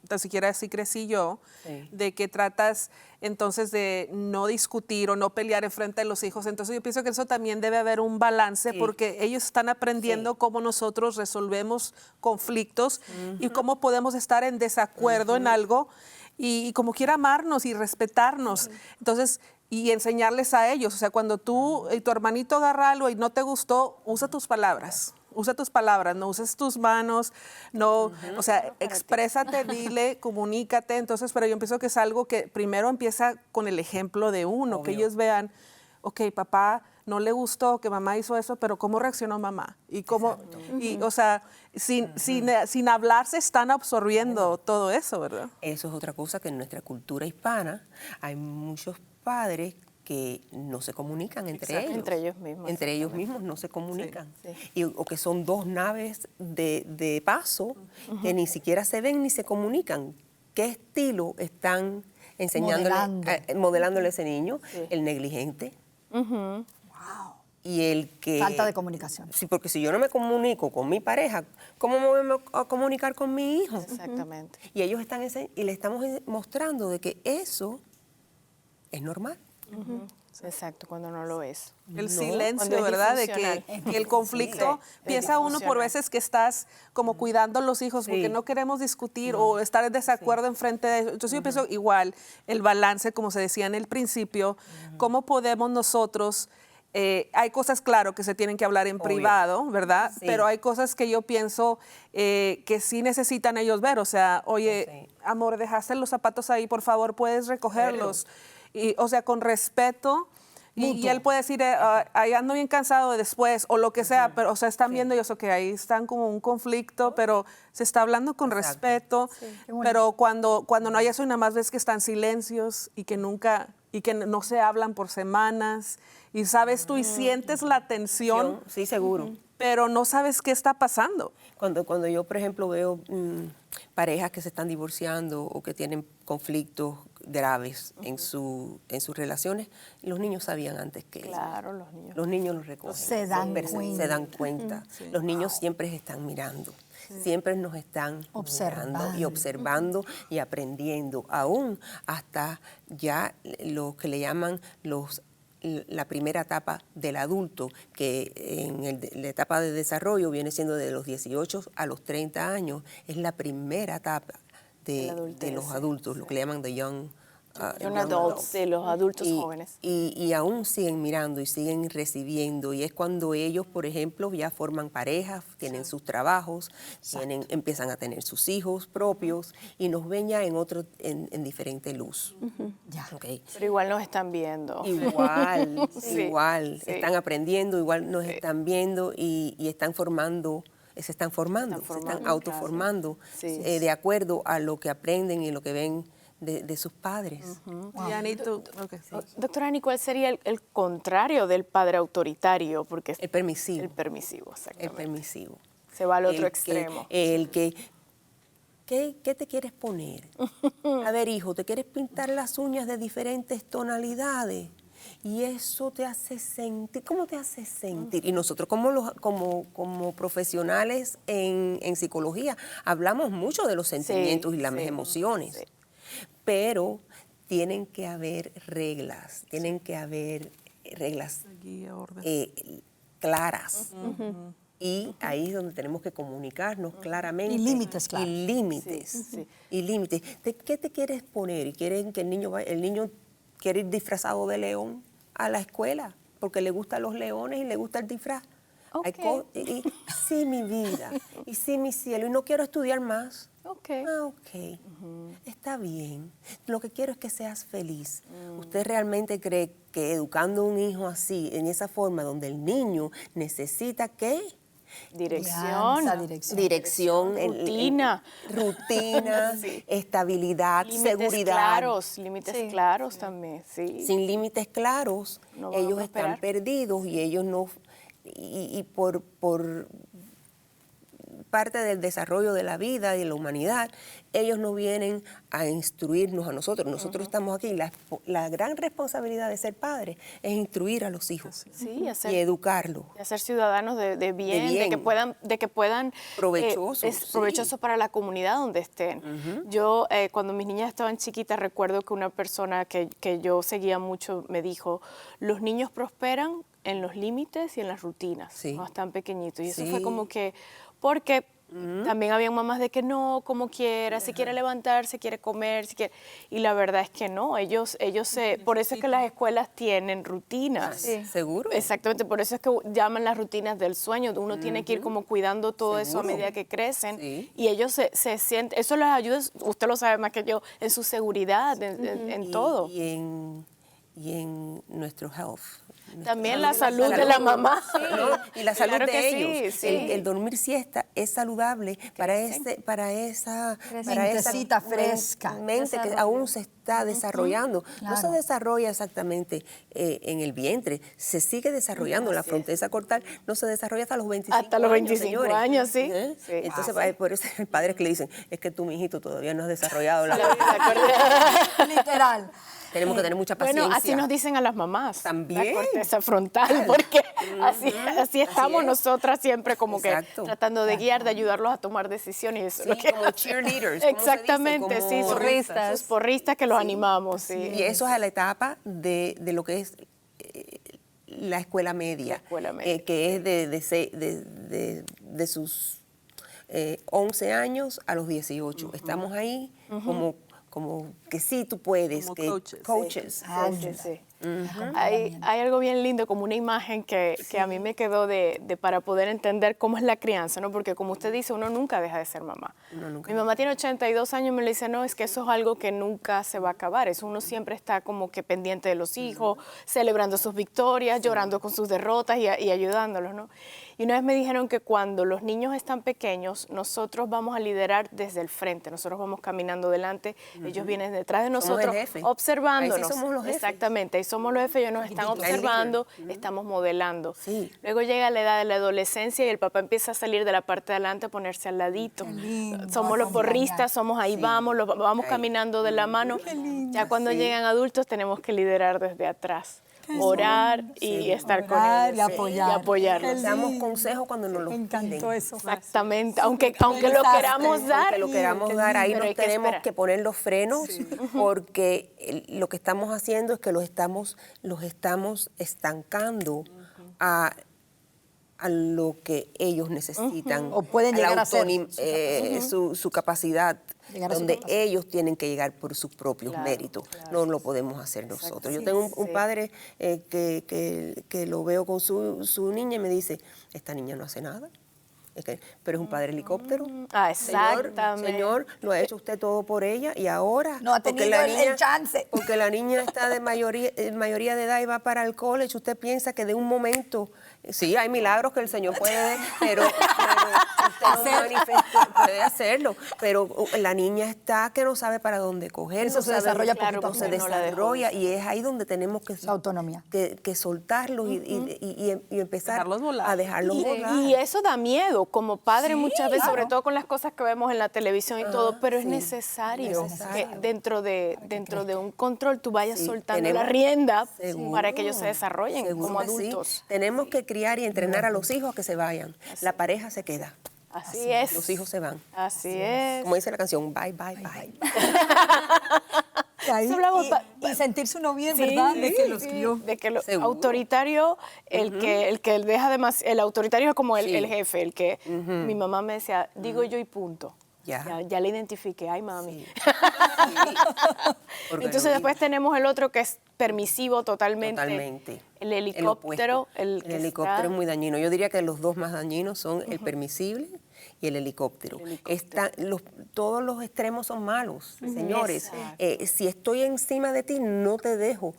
[SPEAKER 4] tan siquiera así crecí yo,
[SPEAKER 3] Sí.
[SPEAKER 4] de que tratas entonces de no discutir o no pelear enfrente de los hijos. Entonces yo pienso que eso también debe haber un balance,
[SPEAKER 3] Sí.
[SPEAKER 4] porque ellos están aprendiendo cómo nosotros resolvemos conflictos y cómo podemos estar en desacuerdo en algo y como quiera amarnos y respetarnos. Entonces, y enseñarles a ellos. O sea, cuando tú y tu hermanito agarra algo y no te gustó, usa tus palabras. Usa tus palabras, no uses tus manos, no, o sea, exprésate, dile, comunícate. Entonces, pero yo pienso que es algo que primero empieza con el ejemplo de uno, que
[SPEAKER 3] Obvio.
[SPEAKER 4] ellos vean, ok, papá no le gustó que mamá hizo eso, pero ¿cómo reaccionó mamá? Y cómo, y, o sea, sin hablar se están absorbiendo todo eso, ¿verdad?
[SPEAKER 3] Eso es otra cosa que en nuestra cultura hispana hay muchos padres que no se comunican entre ellos.
[SPEAKER 5] Entre ellos mismos,
[SPEAKER 3] Entre ellos mismos no se comunican.
[SPEAKER 5] Sí.
[SPEAKER 3] O que son dos naves de paso que ni siquiera se ven ni se comunican. ¿Qué estilo están modelándole a ese niño?
[SPEAKER 5] Sí.
[SPEAKER 3] El negligente.
[SPEAKER 2] Wow.
[SPEAKER 3] Y el que...
[SPEAKER 2] Falta de comunicación.
[SPEAKER 3] Sí, porque si yo no me comunico con mi pareja, ¿cómo me voy a comunicar con mi hijo?
[SPEAKER 5] Exactamente.
[SPEAKER 3] Y ellos están y le estamos mostrando de que eso es normal.
[SPEAKER 5] Exacto, cuando no lo es.
[SPEAKER 4] El
[SPEAKER 5] Cuando
[SPEAKER 4] silencio,
[SPEAKER 5] es
[SPEAKER 4] ¿verdad? De
[SPEAKER 5] disfuncional.
[SPEAKER 4] que el conflicto,
[SPEAKER 5] Sí, es
[SPEAKER 4] piensa uno por
[SPEAKER 5] disfuncional.
[SPEAKER 4] veces que estás como cuidando a los hijos porque
[SPEAKER 3] Sí.
[SPEAKER 4] no queremos discutir o estar en desacuerdo enfrente de ellos. Entonces yo pienso igual, el balance, como se decía en el principio, cómo podemos nosotros, hay cosas, claro, que se tienen que hablar en
[SPEAKER 3] Obvio.
[SPEAKER 4] privado, ¿verdad?
[SPEAKER 3] Sí.
[SPEAKER 4] Pero hay cosas que yo pienso que sí necesitan ellos ver. O sea, oye,
[SPEAKER 3] Sí.
[SPEAKER 4] amor, dejaste los zapatos ahí, por favor, puedes recogerlos. Y, o sea, con respeto. Y él puede decir, ahí ando bien cansado después, o lo que sea, pero, o sea, están viendo ellos, que ahí están como un conflicto, pero se está hablando con
[SPEAKER 3] Exacto.
[SPEAKER 4] respeto. Pero cuando no hay eso, y nada más ves que están silencios y que nunca, y que no se hablan por semanas, y sabes tú y sientes la tensión,
[SPEAKER 3] Sí, seguro.
[SPEAKER 4] pero no sabes qué está pasando.
[SPEAKER 3] Cuando yo, por ejemplo, veo parejas que se están divorciando o que tienen conflictos graves en sus relaciones, los niños sabían antes que
[SPEAKER 5] Claro, los niños.
[SPEAKER 3] los niños los recogen.
[SPEAKER 2] Se dan
[SPEAKER 3] Siempre
[SPEAKER 2] cuenta.
[SPEAKER 3] se dan cuenta. Los niños siempre están mirando. Siempre nos están mirando y observando y aprendiendo, aún hasta ya lo que le llaman la primera etapa del adulto, que en la etapa de desarrollo viene siendo de los 18 a los 30 años, es la primera etapa
[SPEAKER 5] La
[SPEAKER 3] de
[SPEAKER 5] adultez,
[SPEAKER 3] los
[SPEAKER 5] sí,
[SPEAKER 3] adultos, lo que le llaman the young
[SPEAKER 5] Young adults, de los adultos
[SPEAKER 3] y,
[SPEAKER 5] jóvenes.
[SPEAKER 3] y aún siguen mirando y siguen recibiendo. Y es cuando ellos, por ejemplo, ya forman parejas, tienen sus trabajos, empiezan a tener sus hijos propios y nos ven ya en diferente luz.
[SPEAKER 2] Ya.
[SPEAKER 3] ¿Ok?
[SPEAKER 5] Pero igual nos están viendo.
[SPEAKER 3] Igual,
[SPEAKER 5] Sí,
[SPEAKER 3] igual.
[SPEAKER 5] sí.
[SPEAKER 3] Están aprendiendo, igual nos están viendo y están formando. Se están formando, se están autoformando
[SPEAKER 5] Sí.
[SPEAKER 3] de acuerdo a lo que aprenden y lo que ven de sus padres.
[SPEAKER 4] Y Anita, ok.
[SPEAKER 5] Doctora Ani, ¿cuál sería el contrario del padre autoritario? Porque es
[SPEAKER 3] El permisivo.
[SPEAKER 5] el permisivo,
[SPEAKER 3] El
[SPEAKER 5] exactamente.
[SPEAKER 3] permisivo.
[SPEAKER 5] Se va al otro
[SPEAKER 3] El
[SPEAKER 5] extremo.
[SPEAKER 3] ¿Qué te quieres poner? A ver, hijo, ¿te quieres pintar las uñas de diferentes tonalidades? Y eso te hace sentir, ¿cómo te hace sentir? Y nosotros como profesionales en psicología hablamos mucho de los sentimientos y las
[SPEAKER 5] sí,
[SPEAKER 3] emociones,
[SPEAKER 5] sí.
[SPEAKER 3] pero tienen que haber reglas,
[SPEAKER 4] Guía, orden.
[SPEAKER 3] claras. Y ahí es donde tenemos que comunicarnos claramente.
[SPEAKER 2] Y límites claros.
[SPEAKER 3] Y límites.
[SPEAKER 5] Sí.
[SPEAKER 3] Y límites. ¿Qué te quieres poner? ¿Y quieren que el niño quiere ir disfrazado de león a la escuela? Porque le gustan los leones y le gusta el disfraz. Hay
[SPEAKER 5] Ok.
[SPEAKER 3] sí, mi vida. Y sí, mi cielo. Y no quiero estudiar más.
[SPEAKER 5] Ok.
[SPEAKER 3] Ah, ok. Está bien. Lo que quiero es que seas feliz. ¿Usted realmente cree que educando a un hijo así, en esa forma, donde el niño necesita qué?
[SPEAKER 5] Dirección.
[SPEAKER 2] Crianza, dirección.
[SPEAKER 3] Dirección,
[SPEAKER 5] Rutina.
[SPEAKER 3] rutina, estabilidad,
[SPEAKER 5] Límites
[SPEAKER 3] seguridad.
[SPEAKER 5] claros, límites
[SPEAKER 1] Sí.
[SPEAKER 5] claros también, sí.
[SPEAKER 3] Sin límites claros,
[SPEAKER 5] No van a
[SPEAKER 3] ellos están
[SPEAKER 5] prosperar.
[SPEAKER 3] perdidos y ellos no, y por parte del desarrollo de la vida y de la humanidad, ellos no vienen a instruirnos a nosotros. Nosotros estamos aquí. La gran responsabilidad de ser padre es instruir a los hijos
[SPEAKER 5] Sí,
[SPEAKER 3] y
[SPEAKER 5] hacer,
[SPEAKER 3] educarlos.
[SPEAKER 5] y hacer ciudadanos de bien,
[SPEAKER 3] bien.
[SPEAKER 5] de que puedan
[SPEAKER 3] Provechosos,
[SPEAKER 5] es
[SPEAKER 3] sí.
[SPEAKER 5] provechoso para la comunidad donde estén. Yo cuando mis niñas estaban chiquitas recuerdo que una persona que yo seguía mucho me dijo, los niños prosperan en los límites y en las rutinas,
[SPEAKER 3] Sí.
[SPEAKER 5] cuando están pequeñitos. Y eso
[SPEAKER 3] Sí.
[SPEAKER 5] fue como que, porque también había mamás de que no, como quiera, si quiere levantar, si quiere comer, si quiere. Y la verdad es que no, por eso es que las escuelas tienen rutinas.
[SPEAKER 1] Sí.
[SPEAKER 3] ¿Seguro?
[SPEAKER 5] Exactamente, por eso es que llaman las rutinas del sueño. Uno tiene que ir como cuidando todo eso a
[SPEAKER 3] Seguro.
[SPEAKER 5] medida que crecen.
[SPEAKER 3] Sí.
[SPEAKER 5] Y ellos se sienten, eso les ayuda, usted lo sabe más que yo, en su seguridad, en todo.
[SPEAKER 3] Y en nuestro health.
[SPEAKER 5] También la salud de la mamá.
[SPEAKER 3] ¿no? Y la salud
[SPEAKER 5] Claro
[SPEAKER 3] de
[SPEAKER 5] que
[SPEAKER 3] ellos.
[SPEAKER 5] sí, sí.
[SPEAKER 3] El dormir siesta es saludable para esa
[SPEAKER 2] Mentecita fresca.
[SPEAKER 3] mente que aún se está desarrollando. No se
[SPEAKER 2] Claro.
[SPEAKER 3] desarrolla exactamente en el vientre, se sigue desarrollando. La frontera cortal no se desarrolla hasta los 25 años.
[SPEAKER 5] Hasta los 25
[SPEAKER 3] señores.
[SPEAKER 5] años, sí. Sí.
[SPEAKER 3] Entonces, por eso hay padres que le dicen, es que tú, mijito, todavía no has desarrollado la...
[SPEAKER 2] Literal.
[SPEAKER 3] Tenemos que tener mucha paciencia.
[SPEAKER 5] Bueno, así nos dicen a las mamás.
[SPEAKER 3] También.
[SPEAKER 5] La corteza frontal, porque así estamos
[SPEAKER 3] es.
[SPEAKER 5] nosotras siempre como
[SPEAKER 3] Exacto.
[SPEAKER 5] que tratando de guiar, de ayudarlos a tomar decisiones. Eso es lo
[SPEAKER 3] Sí,
[SPEAKER 5] que
[SPEAKER 3] como
[SPEAKER 5] hacemos.
[SPEAKER 3] cheerleaders, ¿cómo se dice?
[SPEAKER 5] Exactamente, sí.
[SPEAKER 3] Como
[SPEAKER 5] Sus porristas que los animamos, sí.
[SPEAKER 3] Y eso es a la etapa de lo que es la escuela media, que es de sus 11 años a los 18. Estamos ahí como que sí tú puedes,
[SPEAKER 4] Como
[SPEAKER 3] que coaches.
[SPEAKER 5] Sí. Hay algo bien lindo, como una imagen que a mí me quedó para poder entender cómo es la crianza, ¿no? Porque como usted dice, uno nunca deja de ser mamá. Mi mamá tiene 82 años y me le dice, no, es que eso es algo que nunca se va a acabar. Eso uno siempre está como que pendiente de los hijos, celebrando sus victorias, llorando con sus derrotas y ayudándolos, ¿no? Y una vez me dijeron que cuando los niños están pequeños, nosotros vamos a liderar desde el frente, nosotros vamos caminando delante, ellos vienen detrás de nosotros, observándonos.
[SPEAKER 3] Ahí sí somos los jefes.
[SPEAKER 5] Exactamente, ahí somos los jefes, ellos nos están observando, estamos modelando.
[SPEAKER 3] Sí.
[SPEAKER 5] Luego llega la edad de la adolescencia y el papá empieza a salir de la parte de adelante a ponerse al ladito. Somos los porristas, somos ahí, vamos caminando de la mano. Ya cuando llegan adultos tenemos que liderar desde atrás. Orar y estar con ellos.
[SPEAKER 2] Y apoyar.
[SPEAKER 5] Y apoyarlos.
[SPEAKER 3] Damos consejos cuando nos los
[SPEAKER 2] Me encantó
[SPEAKER 3] piden.
[SPEAKER 2] eso.
[SPEAKER 5] Exactamente, aunque lo queramos dar.
[SPEAKER 3] Aunque lo queramos dar, ahí
[SPEAKER 5] Pero
[SPEAKER 3] nos
[SPEAKER 5] hay que
[SPEAKER 3] tenemos
[SPEAKER 5] esperar.
[SPEAKER 3] que poner los frenos, porque lo que estamos haciendo es que los estamos estancando a lo que ellos necesitan.
[SPEAKER 2] O pueden
[SPEAKER 3] a la
[SPEAKER 2] llegar a ser
[SPEAKER 3] su capacidad,
[SPEAKER 2] Llegar a su
[SPEAKER 3] donde
[SPEAKER 2] capacidad.
[SPEAKER 3] ellos tienen que llegar por sus propios méritos. No lo podemos hacer nosotros. Yo tengo un padre que lo veo con su niña y me dice, esta niña no hace nada. Pero es un padre helicóptero.
[SPEAKER 5] Exactamente.
[SPEAKER 3] Señor, lo ha hecho usted todo por ella y ahora...
[SPEAKER 2] No ha tenido el chance.
[SPEAKER 3] Porque la niña está de mayoría de edad y va para el college. Usted piensa que de un momento... Sí, hay milagros que el Señor puede, pero usted puede hacerlo. Pero la niña está que no sabe para dónde coger.
[SPEAKER 2] Eso
[SPEAKER 3] no
[SPEAKER 2] se
[SPEAKER 3] sabe,
[SPEAKER 2] desarrolla
[SPEAKER 3] claro,
[SPEAKER 2] poquito a
[SPEAKER 3] se
[SPEAKER 2] poco.
[SPEAKER 3] desarrolla y es ahí donde tenemos que...
[SPEAKER 2] La autonomía.
[SPEAKER 3] Que soltarlos y empezar
[SPEAKER 4] Dejarlos volar.
[SPEAKER 3] a dejarlos volar.
[SPEAKER 5] Y eso da miedo como padre muchas veces, sobre todo con las cosas que vemos en la televisión y todo, pero es necesario que dentro de un control tú vayas soltando la rienda para que ellos se desarrollen como
[SPEAKER 3] que sí.
[SPEAKER 5] adultos.
[SPEAKER 3] Tenemos que criar y entrenar a los hijos a que se vayan. La pareja se queda.
[SPEAKER 5] Así es.
[SPEAKER 3] Los hijos se van.
[SPEAKER 5] Así es.
[SPEAKER 3] Como dice la canción, bye, bye, bye.
[SPEAKER 2] Ahí,
[SPEAKER 5] Eso hablamos
[SPEAKER 2] y sentirse uno bien,
[SPEAKER 5] Sí,
[SPEAKER 2] ¿verdad? De que los crió.
[SPEAKER 5] De que lo
[SPEAKER 3] Seguro.
[SPEAKER 5] autoritario, el que deja demasiado, el autoritario es como el jefe, el que mi mamá me decía, digo yo y punto. Ya le identifiqué, ay mami.
[SPEAKER 3] Porque
[SPEAKER 5] Entonces
[SPEAKER 3] lo
[SPEAKER 5] después
[SPEAKER 3] digo.
[SPEAKER 5] tenemos el otro que es permisivo totalmente.
[SPEAKER 3] Totalmente.
[SPEAKER 5] El helicóptero.
[SPEAKER 3] El helicóptero es muy dañino. Yo diría que los dos más dañinos son el permisible y el helicóptero. Todos los extremos son malos, señores. Si estoy encima de ti, no te dejo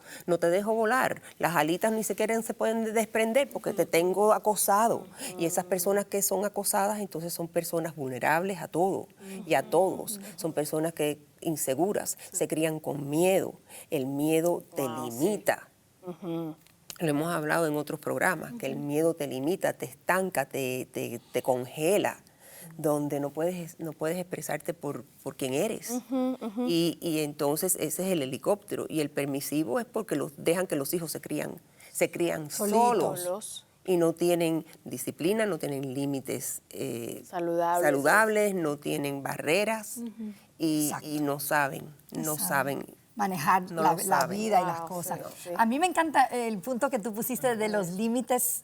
[SPEAKER 3] volar. Las alitas ni siquiera se pueden desprender porque te tengo acosado. Y esas personas que son acosadas, entonces son personas vulnerables a todo y a todos. Son personas que inseguras, se crían con miedo. El miedo te limita. Lo hemos hablado en otros programas, que el miedo te limita, te estanca, te congela, donde no puedes expresarte por quién eres. Y entonces ese es el helicóptero. Y el permisivo es porque dejan que los hijos se crían solos. Y no tienen disciplina, no tienen límites saludables, no tienen barreras y no saben
[SPEAKER 2] manejar
[SPEAKER 3] No
[SPEAKER 2] la
[SPEAKER 3] lo saben.
[SPEAKER 2] vida y las cosas.
[SPEAKER 5] sí.
[SPEAKER 2] A mí me encanta el punto que tú pusiste de los límites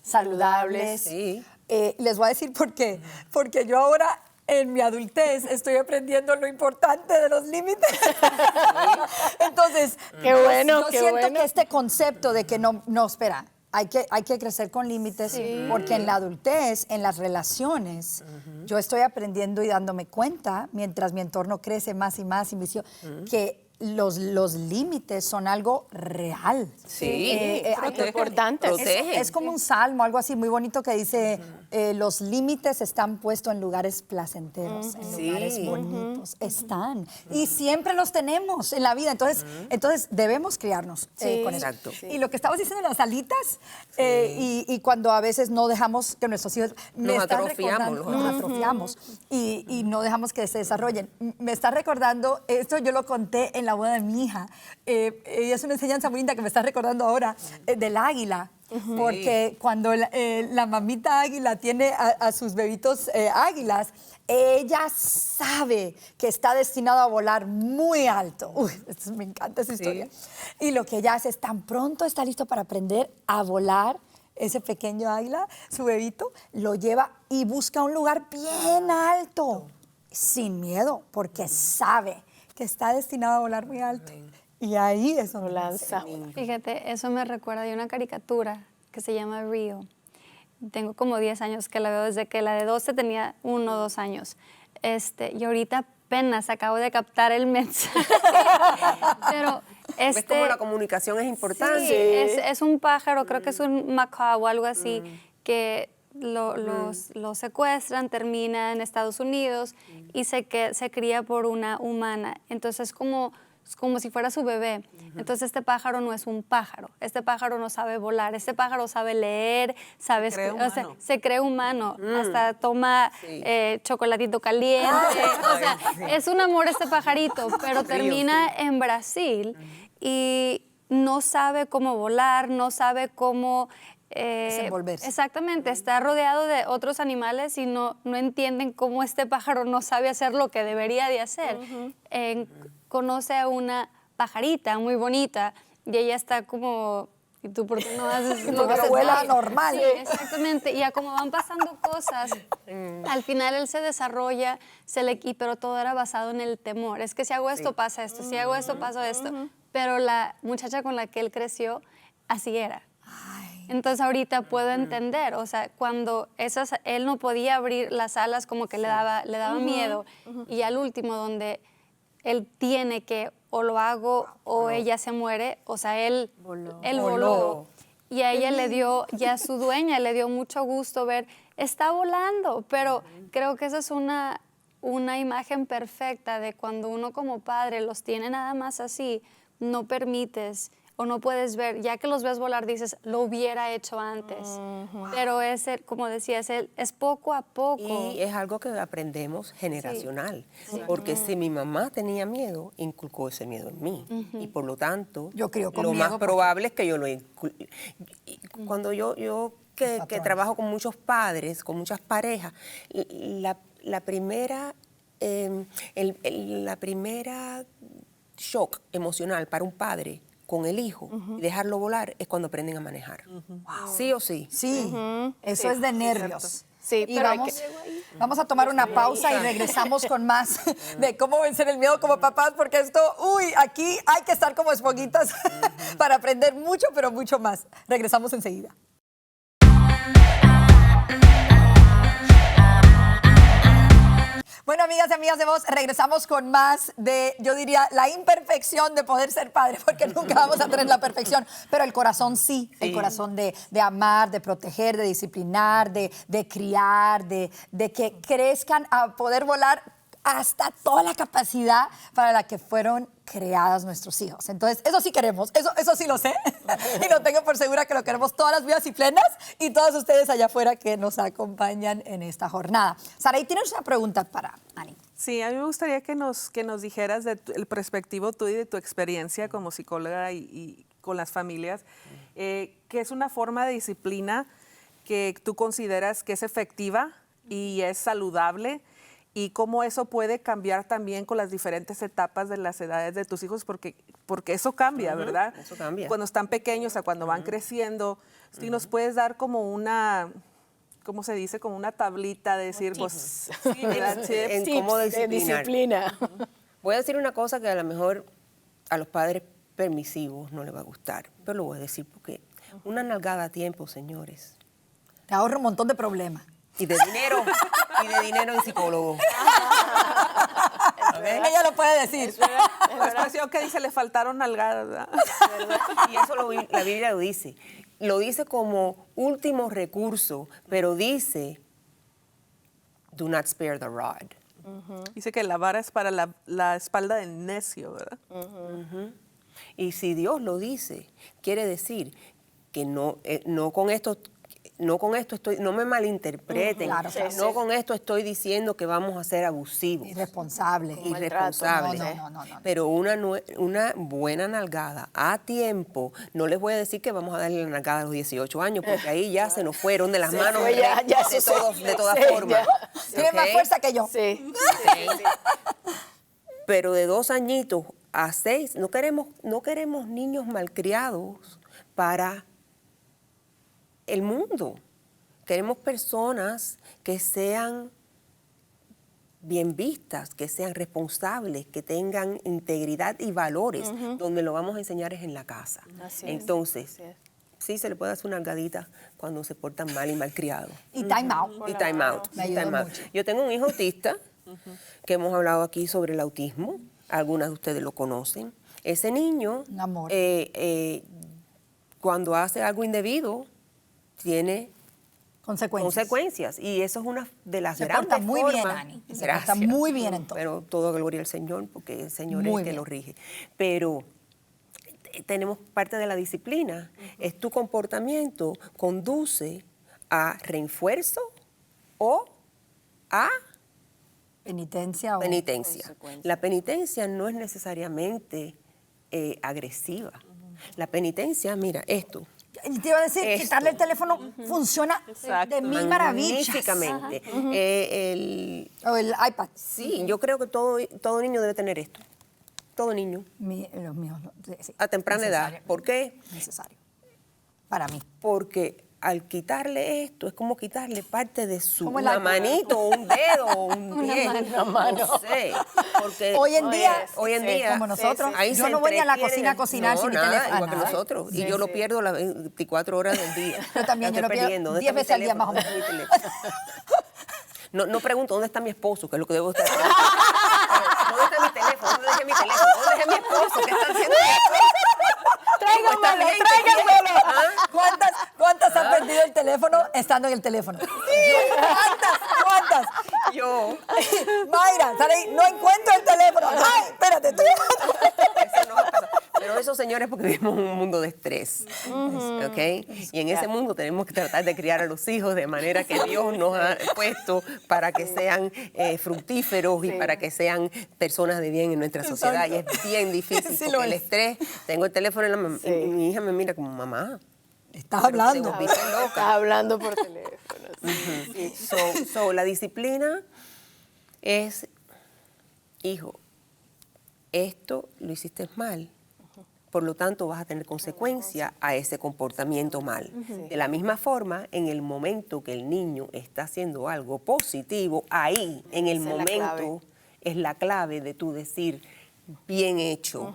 [SPEAKER 2] saludables.
[SPEAKER 3] Sí.
[SPEAKER 2] Les voy a decir por qué. Porque yo ahora en mi adultez estoy aprendiendo lo importante de los límites. Entonces,
[SPEAKER 5] Qué bueno,
[SPEAKER 2] yo
[SPEAKER 5] qué
[SPEAKER 2] siento
[SPEAKER 5] bueno.
[SPEAKER 2] que este concepto de que no, espera, hay que crecer con límites, porque en la adultez, en las relaciones, yo estoy aprendiendo y dándome cuenta, mientras mi entorno crece más y más, y que los límites son algo real.
[SPEAKER 3] Sí,
[SPEAKER 2] hay que-
[SPEAKER 5] importantes.
[SPEAKER 2] Es como un salmo, algo así muy bonito que dice, los límites están puestos en lugares placenteros, en lugares bonitos, están. Y siempre los tenemos en la vida, entonces debemos criarnos con eso.
[SPEAKER 3] Exacto.
[SPEAKER 2] Y lo que estabas diciendo de las alitas, y cuando a veces no dejamos que nuestros hijos...
[SPEAKER 3] Los atrofiamos,
[SPEAKER 2] Nos atrofiamos y no dejamos que se desarrollen. Me está recordando, esto yo lo conté en la boda de mi hija, y es una enseñanza muy linda que me está recordando ahora, del águila. porque cuando la mamita águila tiene a sus bebitos águilas, ella sabe que está destinado a volar muy alto. Uy, me encanta esa historia. Y lo que ella hace es tan pronto está listo para aprender a volar, ese pequeño águila, su bebito, lo lleva y busca un lugar bien alto, sin miedo, porque sabe que está destinado a volar muy alto. Y ahí es donde
[SPEAKER 5] Lo lanza.
[SPEAKER 1] Fíjate, eso me recuerda de una caricatura que se llama Rio. Tengo como 10 años que la veo, desde que la de 12 tenía 1 o 2 años. Y ahorita apenas acabo de captar el mensaje. Pero
[SPEAKER 3] ¿Ves cómo la comunicación es importante?
[SPEAKER 1] sí, es un pájaro, creo que es un macaw o algo así, que lo secuestran, termina en Estados Unidos y se cría por una humana. Entonces es como si fuera su bebé. Entonces este pájaro no es un pájaro. Este pájaro no sabe volar. Este pájaro sabe leer, sabe
[SPEAKER 4] cree
[SPEAKER 1] o sea,
[SPEAKER 4] humano.
[SPEAKER 1] se cree humano. Hasta toma chocolatito caliente. O sea, es un amor este pajarito, pero termina en Brasil y no sabe cómo volar, no sabe cómo
[SPEAKER 2] desenvolverse.
[SPEAKER 1] Exactamente, está rodeado de otros animales y no entienden cómo este pájaro no sabe hacer lo que debería de hacer. Conoce a una pajarita muy bonita y ella está como, ¿y tú por qué no haces lo que
[SPEAKER 2] Porque
[SPEAKER 1] se
[SPEAKER 2] vuela
[SPEAKER 1] sabe?
[SPEAKER 2] normal.
[SPEAKER 1] Sí, exactamente, y a como van pasando cosas, al final él se desarrolla, pero todo era basado en el temor. Es que si hago esto, pasa esto, si hago esto, pasa esto. Pero la muchacha con la que él creció, así era. Entonces ahorita puedo entender, o sea, cuando él no podía abrir las alas, como que le daba miedo, y al último donde él tiene que o lo hago o ella se muere, o sea, él voló. Y a ella le dio, ya a su dueña le dio mucho gusto ver, está volando, pero creo que esa es una imagen perfecta de cuando uno como padre los tiene nada más así, no permites o no puedes ver, ya que los ves volar dices, lo hubiera hecho antes. Pero como decías, es poco a poco.
[SPEAKER 3] Y es algo que aprendemos generacional. Porque si mi mamá tenía miedo, inculcó ese miedo en mí. Y por lo tanto,
[SPEAKER 2] Yo crío con
[SPEAKER 3] lo
[SPEAKER 2] miedo
[SPEAKER 3] más
[SPEAKER 2] porque-
[SPEAKER 3] probable es que yo lo inculque. Cuando yo que trabajo con muchos padres, con muchas parejas, la primera shock emocional para un padre con el hijo y dejarlo volar es cuando aprenden a manejar. Sí o sí.
[SPEAKER 2] Sí, eso es de nervios.
[SPEAKER 5] Sí,
[SPEAKER 2] Y
[SPEAKER 5] pero hay
[SPEAKER 2] vamos a tomar una pausa y regresamos con más de cómo vencer el miedo como papás, porque esto, aquí hay que estar como esponjitas para aprender mucho, pero mucho más. Regresamos enseguida. Bueno, amigas y amigas de Voz, regresamos con más de, yo diría, la imperfección de poder ser padre, porque nunca vamos a tener la perfección, pero el corazón sí, el corazón de amar, de proteger, de disciplinar, de criar, de que crezcan a poder volar hasta toda la capacidad para la que fueron creadas nuestros hijos. Entonces, eso sí queremos, eso sí lo sé, y lo tengo por segura que lo queremos todas las vidas y plenas y todos ustedes allá afuera que nos acompañan en esta jornada. Saraí, ¿tienes una pregunta para Ani?
[SPEAKER 4] Sí, a mí me gustaría que nos dijeras el perspectivo tú y de tu experiencia como psicóloga y con las familias, que es una forma de disciplina que tú consideras que es efectiva y es saludable, y cómo eso puede cambiar también con las diferentes etapas de las edades de tus hijos, porque eso cambia, ¿verdad?
[SPEAKER 3] Eso cambia.
[SPEAKER 4] Cuando están pequeños a cuando van creciendo. Si nos puedes dar como una, ¿cómo se dice? Como una tablita de decir, pues, sí, ¿verdad, Chef?
[SPEAKER 3] En cómo
[SPEAKER 5] de disciplina.
[SPEAKER 3] Voy a decir una cosa que a lo mejor a los padres permisivos no les va a gustar, pero lo voy a decir porque una nalgada a tiempo, señores.
[SPEAKER 2] Te ahorro un montón de problemas.
[SPEAKER 3] Y de dinero en psicólogo.
[SPEAKER 2] Ella lo puede decir.
[SPEAKER 4] La expresión que dice, le faltaron nalgadas, ¿verdad?
[SPEAKER 3] Y eso la Biblia lo dice. Lo dice como último recurso, pero dice, do not spare the rod.
[SPEAKER 4] Dice que la vara es para la espalda del necio, ¿verdad?
[SPEAKER 3] Y si Dios lo dice, quiere decir que no con esto no con esto no me malinterpreten,
[SPEAKER 2] Claro, claro.
[SPEAKER 3] no con esto estoy diciendo que vamos a ser abusivos.
[SPEAKER 2] Irresponsable.
[SPEAKER 3] Irresponsables.
[SPEAKER 2] No.
[SPEAKER 3] Pero una buena nalgada a tiempo, no les voy a decir que vamos a darle la nalgada a los 18 años, porque ahí ya se nos fueron de las manos
[SPEAKER 5] fue, ya
[SPEAKER 3] de todas
[SPEAKER 5] sí,
[SPEAKER 3] formas.
[SPEAKER 2] Tiene más fuerza que yo.
[SPEAKER 5] Sí.
[SPEAKER 3] Pero de 2 añitos a 6, no queremos niños malcriados para el mundo. Queremos personas que sean bien vistas, que sean responsables, que tengan integridad y valores. Donde lo vamos a enseñar es en la casa.
[SPEAKER 5] Así es,
[SPEAKER 3] Entonces,
[SPEAKER 5] así es.
[SPEAKER 3] sí se le puede hacer una nalgadita cuando se portan mal y malcriados.
[SPEAKER 2] Y time out.
[SPEAKER 3] Y time out.
[SPEAKER 2] Me ayudó
[SPEAKER 3] time out.
[SPEAKER 2] mucho.
[SPEAKER 3] Yo tengo un hijo autista, que hemos hablado aquí sobre el autismo. Algunas de ustedes lo conocen. Ese niño,
[SPEAKER 2] Un amor.
[SPEAKER 3] cuando hace algo indebido, tiene consecuencias. Y eso es una de las
[SPEAKER 2] Se
[SPEAKER 3] grandes
[SPEAKER 2] porta muy bien,
[SPEAKER 3] formas.
[SPEAKER 2] Ani. Se
[SPEAKER 3] Gracias.
[SPEAKER 2] porta muy bien en todo.
[SPEAKER 3] Pero todo gloria al Señor, porque el Señor
[SPEAKER 2] Muy
[SPEAKER 3] es el que
[SPEAKER 2] bien.
[SPEAKER 3] lo rige. Pero tenemos parte de la disciplina. Es tu comportamiento conduce a refuerzo o a
[SPEAKER 2] Penitencia o...
[SPEAKER 3] penitencia. La penitencia no es necesariamente agresiva. La penitencia, mira, esto.
[SPEAKER 2] Te iba a decir,
[SPEAKER 3] Esto.
[SPEAKER 2] quitarle el teléfono funciona de mil maravillas.
[SPEAKER 3] Magníficamente.
[SPEAKER 2] O el iPad.
[SPEAKER 3] Sí, yo creo que todo niño debe tener esto. Todo niño.
[SPEAKER 2] Los míos. Sí,
[SPEAKER 3] A temprana edad.
[SPEAKER 2] necesario.
[SPEAKER 3] ¿Por qué?
[SPEAKER 2] Necesario. Para mí.
[SPEAKER 3] Porque al quitarle esto, es como quitarle parte de su
[SPEAKER 2] Como el
[SPEAKER 3] una
[SPEAKER 2] iPad.
[SPEAKER 3] manito, un dedo, un pie. No sé. Porque
[SPEAKER 2] Hoy en día,
[SPEAKER 3] hoy en día,
[SPEAKER 2] como nosotros,
[SPEAKER 3] ahí
[SPEAKER 2] yo
[SPEAKER 3] se
[SPEAKER 2] no voy ni a la
[SPEAKER 3] entretienen.
[SPEAKER 2] cocina a cocinar
[SPEAKER 3] No,
[SPEAKER 2] sin mi
[SPEAKER 3] nada,
[SPEAKER 2] teléfono.
[SPEAKER 3] igual que
[SPEAKER 2] nada.
[SPEAKER 3] nosotros.
[SPEAKER 2] Sí,
[SPEAKER 3] Y yo lo
[SPEAKER 2] sí.
[SPEAKER 3] pierdo las 24 horas del día.
[SPEAKER 2] Yo también, yo
[SPEAKER 3] estoy
[SPEAKER 2] lo pierdo
[SPEAKER 3] perdiendo. ¿Dónde
[SPEAKER 2] 10
[SPEAKER 3] está mi
[SPEAKER 2] veces al día,
[SPEAKER 3] teléfono?
[SPEAKER 2] más o
[SPEAKER 3] ¿Dónde está mi teléfono? No pregunto dónde está mi esposo, que es lo que debo estar haciendo. ¿Dónde está mi teléfono? ¿Dónde dejé mi teléfono? ¿Dónde dejé mi esposo? ¿Qué está haciendo mi esposo?
[SPEAKER 2] Tráiganmelo,
[SPEAKER 3] Está bien,
[SPEAKER 2] tráiganmelo.
[SPEAKER 3] ¿Ah?
[SPEAKER 2] ¿Cuántas han perdido el teléfono estando en el teléfono? ¿Cuántas?
[SPEAKER 3] Yo.
[SPEAKER 2] Mayra, sale ahí, no encuentro el teléfono. Ay, espérate, estoy...
[SPEAKER 3] Eso no pasa. Pero eso, señores, porque vivimos en un mundo de estrés, ¿ok? Y en ese mundo tenemos que tratar de criar a los hijos de manera que Dios nos ha puesto para que sean fructíferos y para que sean personas de bien en nuestra sociedad. Y es bien difícil
[SPEAKER 2] Sí,
[SPEAKER 3] porque
[SPEAKER 2] lo
[SPEAKER 3] el
[SPEAKER 2] es.
[SPEAKER 3] estrés, tengo el teléfono en la mano y mi hija me mira como mamá.
[SPEAKER 2] Estás hablando.
[SPEAKER 3] Te volviste loca.
[SPEAKER 5] Estás hablando por teléfono. Sí.
[SPEAKER 3] So, la disciplina es, hijo, esto lo hiciste mal. Por lo tanto, vas a tener consecuencia a ese comportamiento mal. De la misma forma, en el momento que el niño está haciendo algo positivo, ahí, en el
[SPEAKER 5] Esa es la clave.
[SPEAKER 3] momento, es la clave de tú decir, bien hecho,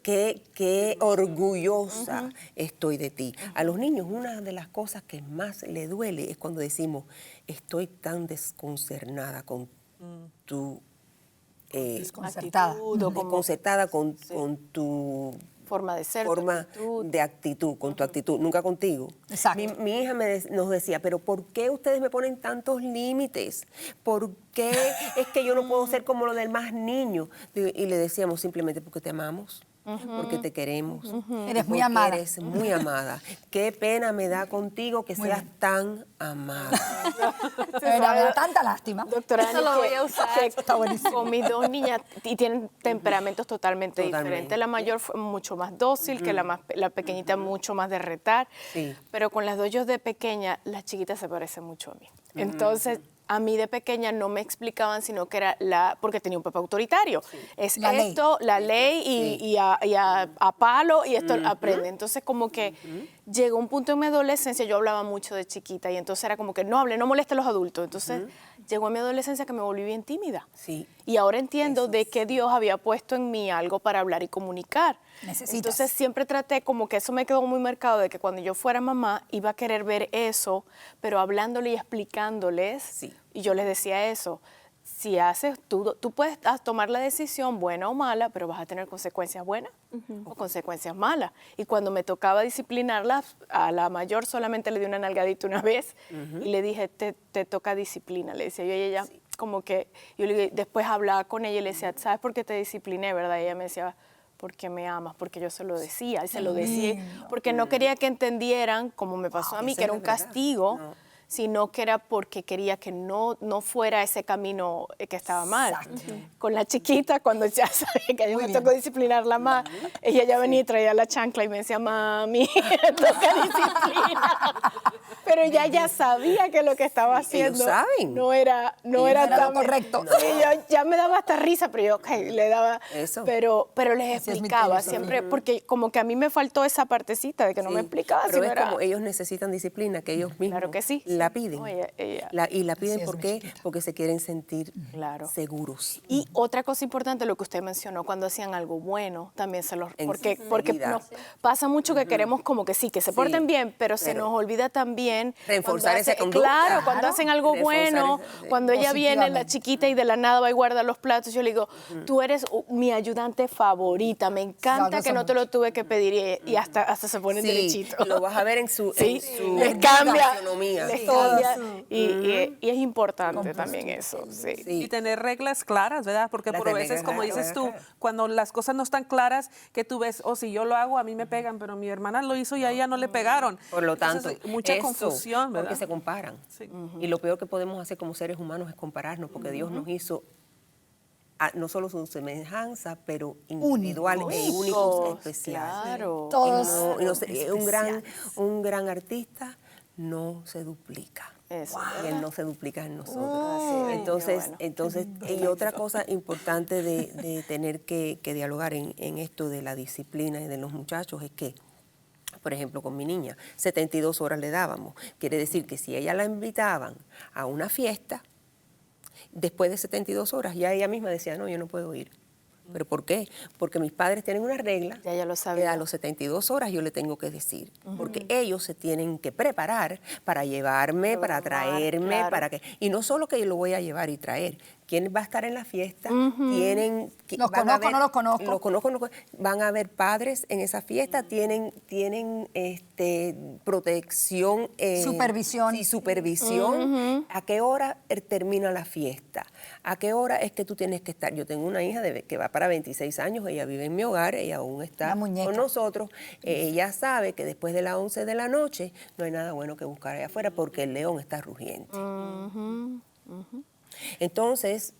[SPEAKER 3] qué orgullosa estoy de ti. A los niños, una de las cosas que más le duele es cuando decimos, estoy tan desconcernada con tu...
[SPEAKER 2] Desconcertada.
[SPEAKER 3] desconcertada con tu
[SPEAKER 5] Forma de ser.
[SPEAKER 3] forma de actitud, con tu actitud, nunca contigo.
[SPEAKER 2] Exacto.
[SPEAKER 3] Mi hija nos decía, pero ¿por qué ustedes me ponen tantos límites? ¿Por qué es que yo no puedo ser como los demás niños? Y le decíamos simplemente porque te amamos, porque te queremos.
[SPEAKER 2] Eres muy
[SPEAKER 3] porque
[SPEAKER 2] amada.
[SPEAKER 3] Eres muy amada. Qué pena me da contigo que seas tan amada.
[SPEAKER 2] Me da tanta lástima.
[SPEAKER 5] Doctora
[SPEAKER 1] Eso
[SPEAKER 5] Ani,
[SPEAKER 1] lo
[SPEAKER 5] que-
[SPEAKER 1] voy a usar.
[SPEAKER 5] que
[SPEAKER 2] Está buenísimo.
[SPEAKER 5] Con mis 2 niñas, y tienen temperamentos totalmente
[SPEAKER 3] Totalmente.
[SPEAKER 5] diferentes. La mayor fue mucho más dócil, que la pequeñita mucho más de retar.
[SPEAKER 3] Sí.
[SPEAKER 5] Pero con las 2 yo de pequeña, las chiquitas se parecen mucho a mí. Entonces, a mí de pequeña no me explicaban, sino que era porque tenía un papá autoritario. Es
[SPEAKER 2] La ley.
[SPEAKER 5] esto, la ley, y a palo, y esto aprende. Entonces, como que llegó un punto en mi adolescencia, yo hablaba mucho de chiquita, y entonces era como que no hable, no moleste a los adultos. Entonces, llegó a mi adolescencia que me volví bien tímida.
[SPEAKER 3] Sí.
[SPEAKER 5] Y ahora entiendo de que Dios había puesto en mí algo para hablar y comunicar.
[SPEAKER 2] Necesitas.
[SPEAKER 5] Entonces siempre traté, como que eso me quedó muy marcado, de que cuando yo fuera mamá iba a querer ver eso, pero hablándole y explicándoles.
[SPEAKER 3] Sí.
[SPEAKER 5] Y yo les decía eso. Si haces, tú puedes tomar la decisión buena o mala, pero vas a tener consecuencias buenas o consecuencias malas. Y cuando me tocaba disciplinarla, a la mayor solamente le di una nalgadita una vez y le dije, te toca disciplina. Le decía yo, y ella como que, yo le, después hablaba con ella y le decía, ¿sabes por qué te discipliné, verdad? Y ella me decía, porque me amas, porque yo se lo decía, y se lo decía, porque no quería que entendieran, como me pasó a mí,
[SPEAKER 3] eso
[SPEAKER 5] que era
[SPEAKER 3] es
[SPEAKER 5] un
[SPEAKER 3] verdad.
[SPEAKER 5] castigo,
[SPEAKER 3] No.
[SPEAKER 5] sino que era porque quería que no fuera ese camino que estaba mal. Con la chiquita, cuando ya sabía que a mí me tocó disciplinarla más, ella ya venía y traía la chancla y me decía, mami, toca disciplina. Pero ella ya sabía que lo que estaba haciendo
[SPEAKER 3] saben.
[SPEAKER 5] no era
[SPEAKER 2] era lo
[SPEAKER 5] tan
[SPEAKER 2] correcto.
[SPEAKER 5] Sí, yo ya me daba hasta risa, pero yo le daba.
[SPEAKER 3] Eso.
[SPEAKER 5] Pero les
[SPEAKER 2] Así es mi
[SPEAKER 5] explicaba
[SPEAKER 2] Taylor
[SPEAKER 5] siempre, porque como que a mí me faltó esa partecita de que no me
[SPEAKER 3] Sí,
[SPEAKER 5] explicaba
[SPEAKER 3] pero
[SPEAKER 5] si no
[SPEAKER 3] es
[SPEAKER 5] era.
[SPEAKER 3] como ellos necesitan disciplina, que ellos mismos
[SPEAKER 5] Claro que sí,
[SPEAKER 3] la
[SPEAKER 5] sí.
[SPEAKER 3] piden.
[SPEAKER 5] No, ella-
[SPEAKER 3] Y la piden
[SPEAKER 2] es,
[SPEAKER 3] ¿por
[SPEAKER 2] mi
[SPEAKER 3] qué?
[SPEAKER 2] chiquita.
[SPEAKER 3] Porque se quieren sentir
[SPEAKER 5] Claro.
[SPEAKER 3] seguros.
[SPEAKER 5] Y otra cosa importante, lo que usted mencionó, cuando hacían algo bueno, también se los... Porque
[SPEAKER 3] Enseguida.
[SPEAKER 5] nos pasa mucho que queremos como que sí, que se porten bien, pero se nos olvida también...
[SPEAKER 3] Reforzar
[SPEAKER 5] cuando
[SPEAKER 3] esa
[SPEAKER 5] hace-
[SPEAKER 3] conducta.
[SPEAKER 5] Claro, cuando
[SPEAKER 3] Claro.
[SPEAKER 5] hacen algo
[SPEAKER 3] Reforzar
[SPEAKER 5] bueno,
[SPEAKER 3] esa-
[SPEAKER 5] cuando ella viene, la
[SPEAKER 2] Positivamente.
[SPEAKER 5] chiquita, y de la nada va y guarda los platos, yo le digo, tú eres mi ayudante favorita, me encanta
[SPEAKER 2] Claro,
[SPEAKER 5] que
[SPEAKER 2] eso
[SPEAKER 5] no te lo
[SPEAKER 2] mucho.
[SPEAKER 5] tuve que pedir, y hasta se ponen
[SPEAKER 3] Sí,
[SPEAKER 5] derechito.
[SPEAKER 3] lo vas a ver en su,
[SPEAKER 5] Sí,
[SPEAKER 3] en su
[SPEAKER 5] les cambia,
[SPEAKER 3] fisonomía.
[SPEAKER 5] les
[SPEAKER 3] Sí.
[SPEAKER 5] cambia, y es importante también eso, sí.
[SPEAKER 3] Sí.
[SPEAKER 4] Y tener reglas claras, ¿verdad? Porque
[SPEAKER 3] Las
[SPEAKER 4] por
[SPEAKER 3] de
[SPEAKER 4] veces,
[SPEAKER 3] reglas
[SPEAKER 4] como dices tú,
[SPEAKER 3] claras.
[SPEAKER 4] cuando las cosas no están claras, que tú ves, si yo lo hago, a mí me pegan, pero mi hermana lo hizo y a ella no le pegaron.
[SPEAKER 3] Por lo tanto,
[SPEAKER 4] Entonces, mucha
[SPEAKER 3] eso,
[SPEAKER 4] confusión, ¿verdad?
[SPEAKER 3] porque se comparan.
[SPEAKER 4] Sí.
[SPEAKER 3] Y lo peor que podemos hacer como seres humanos es compararnos, porque Dios nos hizo no solo su semejanza, pero individual e únicos e especiales.
[SPEAKER 5] Claro.
[SPEAKER 2] Todos
[SPEAKER 3] Y no sé,
[SPEAKER 2] especiales.
[SPEAKER 3] un gran artista no se duplica.
[SPEAKER 5] Eso.
[SPEAKER 3] Y él no se duplica en nosotros.
[SPEAKER 5] Así es,
[SPEAKER 3] Entonces,
[SPEAKER 5] qué bueno.
[SPEAKER 3] entonces y otra cosa importante de tener que dialogar en esto de la disciplina y de los muchachos es que, por ejemplo, con mi niña, 72 horas le dábamos. Quiere decir que si ella la invitaban a una fiesta, después de 72 horas ya ella misma decía, no, yo no puedo ir. ¿Pero por qué? Porque mis padres tienen una regla
[SPEAKER 5] Ya lo
[SPEAKER 3] que
[SPEAKER 5] sabía.
[SPEAKER 3] a los 72 horas yo le tengo que decir. Porque ellos se tienen que preparar para llevarme, para traerme,
[SPEAKER 5] claro.
[SPEAKER 3] para que... Y no solo que yo lo voy a llevar y traer. ¿Quién va a estar en la fiesta? Tienen...
[SPEAKER 2] ¿Los conozco, no los conozco?
[SPEAKER 3] Los conozco, no conozco. Van a haber padres en esa fiesta, tienen protección.
[SPEAKER 2] Supervisión.
[SPEAKER 3] Sí, supervisión. ¿A qué hora termina la fiesta? ¿A qué hora es que tú tienes que estar? Yo tengo una hija que va para 26 años, ella vive en mi hogar, ella aún está
[SPEAKER 2] Una muñeca.
[SPEAKER 3] con nosotros. Ella sabe que después de las 11 de la noche no hay nada bueno que buscar allá afuera porque el león está rugiente. Entonces,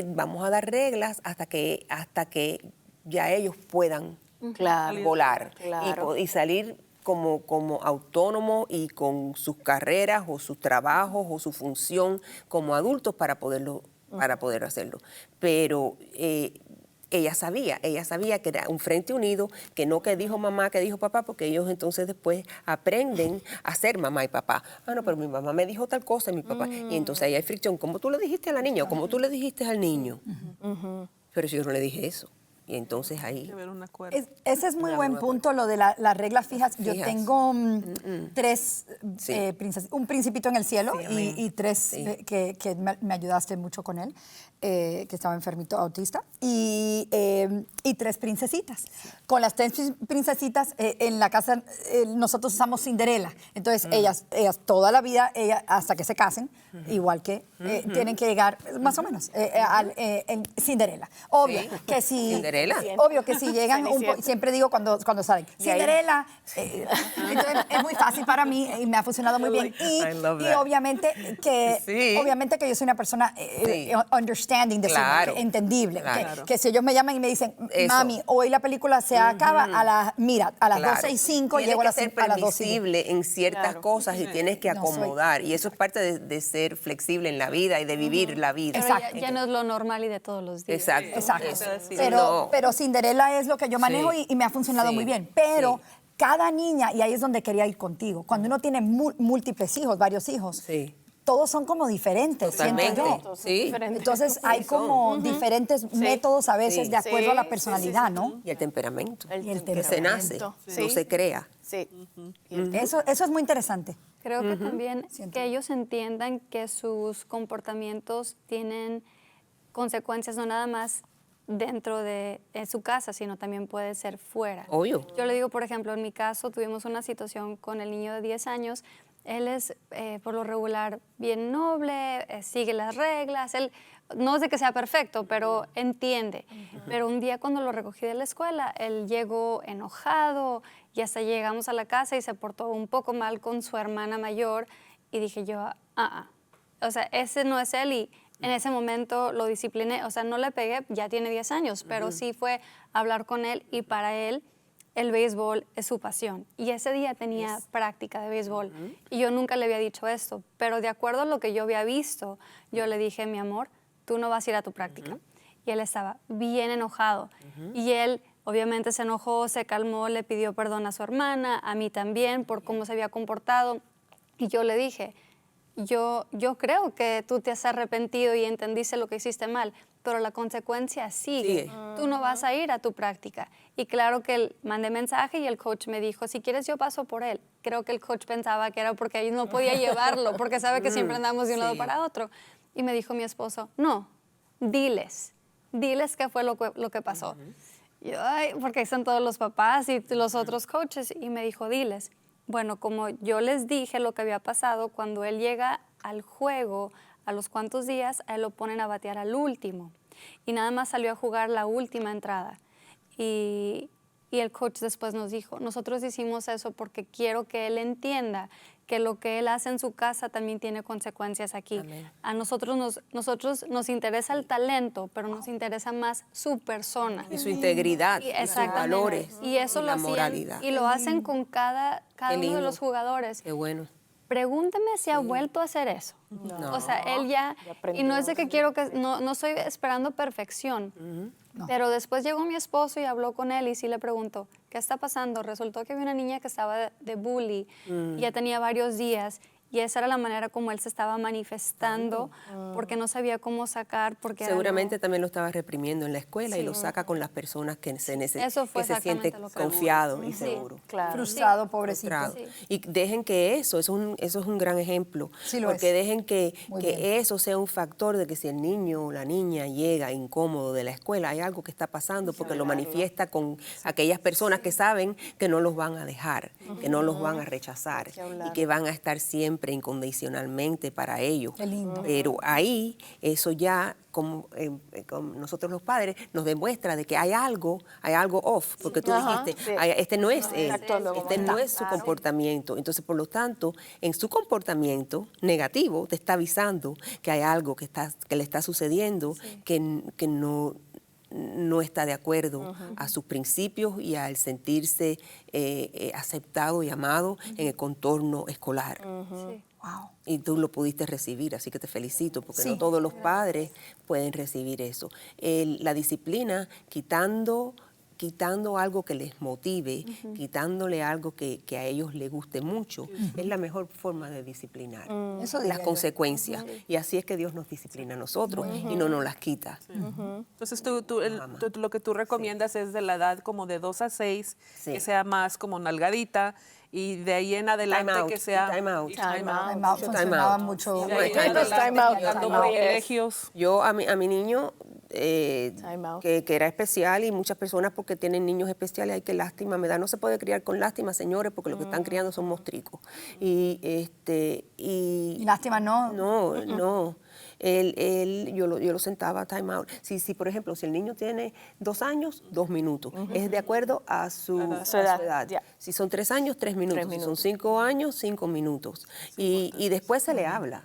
[SPEAKER 3] vamos a dar reglas hasta que ya ellos puedan
[SPEAKER 5] Claro.
[SPEAKER 3] volar
[SPEAKER 5] Claro.
[SPEAKER 3] y salir como autónomos y con sus carreras o sus trabajos o su función como adultos para poder hacerlo. Pero ella sabía que era un frente unido, que no que dijo mamá, que dijo papá, porque ellos entonces después aprenden a ser mamá y papá. Ah, no, pero mi mamá me dijo tal cosa, mi papá. Y entonces ahí hay fricción. ¿Cómo tú le dijiste a la niña o cómo tú le dijiste al niño? Pero si yo no le dije eso. Y entonces ahí...
[SPEAKER 4] Hay que ver un acuerdo.
[SPEAKER 2] Ese es muy
[SPEAKER 3] Ya,
[SPEAKER 2] buen
[SPEAKER 3] muy
[SPEAKER 2] punto, lo de las reglas fijas. Yo
[SPEAKER 3] Fijas.
[SPEAKER 2] tengo tres
[SPEAKER 3] Sí.
[SPEAKER 2] un principito en el cielo
[SPEAKER 3] Sí, amén.
[SPEAKER 2] y tres
[SPEAKER 3] Sí.
[SPEAKER 2] que me ayudaste mucho con él, que estaba enfermito, autista, y tres princesitas. Con las tres princesitas en la casa nosotros usamos Cinderela. Entonces ellas toda la vida, hasta que se casen, igual que tienen que llegar, más o menos, en Cinderela. Obvio
[SPEAKER 3] Sí.
[SPEAKER 2] que si...
[SPEAKER 3] Cinderela.
[SPEAKER 2] Obvio que si llegan, siempre digo cuando salen,
[SPEAKER 3] Y ahí-
[SPEAKER 2] Cinderela, entonces es muy fácil para mí y me ha funcionado muy bien.
[SPEAKER 3] I love
[SPEAKER 2] Y
[SPEAKER 3] that.
[SPEAKER 2] obviamente
[SPEAKER 3] Sí.
[SPEAKER 2] que yo soy una persona
[SPEAKER 3] Sí.
[SPEAKER 2] understanding,
[SPEAKER 3] Claro.
[SPEAKER 2] entendible.
[SPEAKER 3] Claro.
[SPEAKER 2] Que si ellos me llaman y me dicen,
[SPEAKER 3] Eso.
[SPEAKER 2] mami, hoy la película se acaba a las 12:05,
[SPEAKER 3] Tienes
[SPEAKER 2] llego a
[SPEAKER 3] que
[SPEAKER 2] las
[SPEAKER 3] ser
[SPEAKER 2] 5 a las 12:10.
[SPEAKER 3] permisible en ciertas cosas y tienes que
[SPEAKER 2] No, soy-
[SPEAKER 3] acomodar. Y eso es parte de ser flexible en la vida y de vivir la vida.
[SPEAKER 1] Pero
[SPEAKER 2] Exacto.
[SPEAKER 1] ya no es lo normal y de todos los días.
[SPEAKER 3] Exacto.
[SPEAKER 2] Exacto.
[SPEAKER 3] Eso.
[SPEAKER 2] Pero,
[SPEAKER 3] No.
[SPEAKER 2] pero Cinderela es lo que yo manejo
[SPEAKER 3] Sí.
[SPEAKER 2] y me ha funcionado
[SPEAKER 3] Sí.
[SPEAKER 2] muy bien. Pero
[SPEAKER 3] Sí.
[SPEAKER 2] cada niña, y ahí es donde quería ir contigo, cuando uno tiene múltiples hijos, varios hijos,
[SPEAKER 3] Sí.
[SPEAKER 2] todos son como diferentes, siento
[SPEAKER 3] Totalmente.
[SPEAKER 2] yo.
[SPEAKER 3] Sí.
[SPEAKER 5] Diferentes.
[SPEAKER 2] Entonces hay como diferentes métodos a veces
[SPEAKER 3] Sí.
[SPEAKER 2] de acuerdo a la
[SPEAKER 5] Sí,
[SPEAKER 2] personalidad,
[SPEAKER 5] sí, sí,
[SPEAKER 2] ¿no?
[SPEAKER 3] Y el temperamento.
[SPEAKER 2] Y el
[SPEAKER 3] Que se nace,
[SPEAKER 2] temperamento.
[SPEAKER 5] Sí.
[SPEAKER 3] no se crea.
[SPEAKER 5] Sí.
[SPEAKER 2] Eso es muy interesante.
[SPEAKER 1] Creo que también
[SPEAKER 2] Siento.
[SPEAKER 1] que ellos entiendan que sus comportamientos tienen consecuencias no nada más dentro de su casa, sino también puede ser fuera.
[SPEAKER 3] Obvio.
[SPEAKER 1] Yo le digo, por ejemplo, en mi caso tuvimos una situación con el niño de 10 años Él es, por lo regular, bien noble, sigue las reglas. Él no es de que sea perfecto, pero entiende. Pero un día cuando lo recogí de la escuela, él llegó enojado y hasta llegamos a la casa y se portó un poco mal con su hermana mayor. Y dije yo, o sea, ese no es él. Y en ese momento lo discipliné. O sea, no le pegué, ya tiene 10 años, pero sí fue hablar con él y para él el béisbol es su pasión. Y ese día tenía práctica de béisbol. Y yo nunca le había dicho esto, pero de acuerdo a lo que yo había visto, yo le dije, mi amor, tú no vas a ir a tu práctica. Y él estaba bien enojado. Y él obviamente se enojó, se calmó, le pidió perdón a su hermana, a mí también, por cómo se había comportado. Y yo le dije, yo creo que tú te has arrepentido y entendiste lo que hiciste mal, pero la consecuencia sigue. Tú no vas a ir a tu práctica. Y claro que mandé mensaje y el coach me dijo, si quieres yo paso por él. Creo que el coach pensaba que era porque ahí no podía llevarlo, porque sabe que siempre andamos de un lado para otro. Y me dijo mi esposo, no, diles qué fue lo que pasó. Y yo, ay, porque ahí están todos los papás y los otros coaches. Y me dijo, diles. Bueno, como yo les dije lo que había pasado, cuando él llega al juego, a los cuantos días, a él lo ponen a batear al último. Y nada más salió a jugar la última entrada. Y el coach después nos dijo, nosotros hicimos eso porque quiero que él entienda que lo que él hace en su casa también tiene consecuencias aquí.
[SPEAKER 3] Amén.
[SPEAKER 1] A nosotros nos interesa el talento, pero nos interesa más su persona.
[SPEAKER 3] Y su integridad, y sus
[SPEAKER 1] Exactamente.
[SPEAKER 3] valores,
[SPEAKER 1] Y eso
[SPEAKER 3] y
[SPEAKER 1] lo
[SPEAKER 3] la
[SPEAKER 1] hacían,
[SPEAKER 3] moralidad.
[SPEAKER 1] y lo hacen con cada
[SPEAKER 3] Qué
[SPEAKER 1] uno de
[SPEAKER 3] lindo.
[SPEAKER 1] los jugadores.
[SPEAKER 3] Qué bueno.
[SPEAKER 1] Pregúnteme si ha vuelto a hacer eso.
[SPEAKER 3] No.
[SPEAKER 1] O sea, él ya y no es de que quiero que, no estoy esperando perfección, pero después llegó mi esposo y habló con él y sí le preguntó, ¿qué está pasando? Resultó que había una niña que estaba de bully, y ya tenía varios días, y esa era la manera como él se estaba manifestando, porque no sabía cómo sacar, porque era
[SPEAKER 3] Seguramente
[SPEAKER 1] algo-
[SPEAKER 3] también lo estaba reprimiendo en la escuela y
[SPEAKER 1] Sí.
[SPEAKER 3] lo saca con las personas que
[SPEAKER 1] Eso fue
[SPEAKER 3] que se siente
[SPEAKER 1] exactamente lo que-
[SPEAKER 3] confiado y
[SPEAKER 1] Sí.
[SPEAKER 3] seguro.
[SPEAKER 5] Claro.
[SPEAKER 2] Frustrado, pobrecito.
[SPEAKER 3] Frustrado.
[SPEAKER 1] Sí.
[SPEAKER 3] Y dejen que eso es un gran ejemplo.
[SPEAKER 2] Sí lo
[SPEAKER 3] porque
[SPEAKER 2] es.
[SPEAKER 3] dejen que
[SPEAKER 2] Muy bien.
[SPEAKER 3] eso sea un factor de que si el niño o la niña llega incómodo de la escuela, hay algo que está pasando porque lo manifiesta con aquellas personas que saben que no los van a dejar, que no los van a rechazar y que van a estar siempre incondicionalmente para ellos.
[SPEAKER 2] Qué lindo.
[SPEAKER 3] Pero ahí eso ya como nosotros los padres nos demuestra de que hay algo off, porque tú
[SPEAKER 5] Ajá,
[SPEAKER 3] dijiste,
[SPEAKER 5] sí.
[SPEAKER 3] este no es él,
[SPEAKER 5] actuando como
[SPEAKER 3] este no
[SPEAKER 5] está.
[SPEAKER 3] es su comportamiento. Entonces, por lo tanto, en su comportamiento negativo te está avisando que hay algo que le está sucediendo que no está de acuerdo a sus principios y al sentirse aceptado y amado en el contorno escolar.
[SPEAKER 1] Sí.
[SPEAKER 2] Wow.
[SPEAKER 3] Y tú lo pudiste recibir, así que te felicito, porque
[SPEAKER 2] Sí.
[SPEAKER 3] no todos los padres pueden recibir eso. La disciplina, quitando algo que les motive, quitándole algo que a ellos les guste mucho, es la mejor forma de disciplinar.
[SPEAKER 2] Eso diría
[SPEAKER 3] Las
[SPEAKER 2] yo.
[SPEAKER 3] consecuencias. Y así es que Dios nos disciplina a nosotros y no nos las quita.
[SPEAKER 4] Entonces, lo que tú recomiendas es de la edad como de 2 a 6,
[SPEAKER 3] Sí.
[SPEAKER 4] que sea más como nalgadita, y de ahí en adelante
[SPEAKER 3] Time out,
[SPEAKER 4] que sea...
[SPEAKER 3] time out.
[SPEAKER 4] y
[SPEAKER 5] Time out.
[SPEAKER 2] Time out
[SPEAKER 3] Mucho time
[SPEAKER 2] funcionaba
[SPEAKER 3] out.
[SPEAKER 2] mucho.
[SPEAKER 4] De ahí en
[SPEAKER 3] Time out.
[SPEAKER 4] adelante
[SPEAKER 5] Time out,
[SPEAKER 4] dando
[SPEAKER 5] time out.
[SPEAKER 4] privilegios.
[SPEAKER 3] Yo a mi niño,
[SPEAKER 5] Time out.
[SPEAKER 3] que era especial, y muchas personas porque tienen niños especiales, ay, qué lástima me da. No se puede criar con lástima, señores, porque lo que están criando son mostricos. Y
[SPEAKER 2] Lástima, no.
[SPEAKER 3] No. Yo lo sentaba time out. Si, por ejemplo, si el niño tiene 2 años, 2 minutos. Es de acuerdo a su edad.
[SPEAKER 5] ya.
[SPEAKER 3] Si son 3 años, 3 minutos.
[SPEAKER 5] 3
[SPEAKER 3] Si son
[SPEAKER 5] minutos.
[SPEAKER 3] 5 años, 5 minutos. Y después se le habla.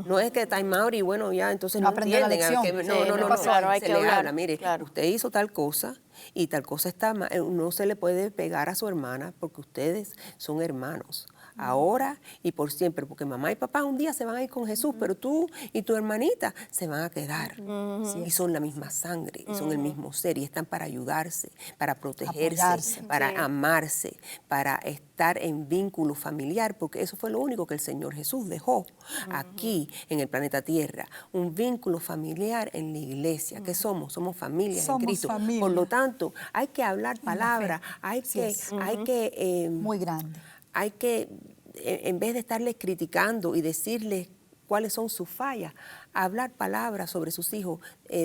[SPEAKER 3] No es que time out y bueno, ya entonces
[SPEAKER 2] No
[SPEAKER 3] no
[SPEAKER 2] aprendió la
[SPEAKER 3] entienden.
[SPEAKER 2] lección.
[SPEAKER 3] No,
[SPEAKER 2] Sí,
[SPEAKER 3] no,
[SPEAKER 2] ¿qué
[SPEAKER 3] no.
[SPEAKER 2] pasó?
[SPEAKER 5] Claro, hay
[SPEAKER 3] Se
[SPEAKER 5] que
[SPEAKER 3] le
[SPEAKER 5] hablar,
[SPEAKER 3] habla, mire,
[SPEAKER 5] claro.
[SPEAKER 3] usted hizo tal cosa y tal cosa está mal. No se le puede pegar a su hermana porque ustedes son hermanos. Ahora y por siempre, porque mamá y papá un día se van a ir con Jesús, pero tú y tu hermanita se van a quedar. Y son la misma sangre, y son el mismo ser, y están para ayudarse, para protegerse,
[SPEAKER 2] Apoyarse.
[SPEAKER 3] para
[SPEAKER 5] Sí.
[SPEAKER 3] amarse, para estar en vínculo familiar, porque eso fue lo único que el Señor Jesús dejó aquí en el planeta Tierra, un vínculo familiar en la iglesia. ¿Qué somos? Somos familias
[SPEAKER 2] Somos
[SPEAKER 3] en Cristo.
[SPEAKER 2] familia.
[SPEAKER 3] Por lo tanto, hay que hablar palabras, hay que
[SPEAKER 2] Muy grande.
[SPEAKER 3] hay que, en vez de estarles criticando y decirles cuáles son sus fallas, hablar palabras sobre sus hijos,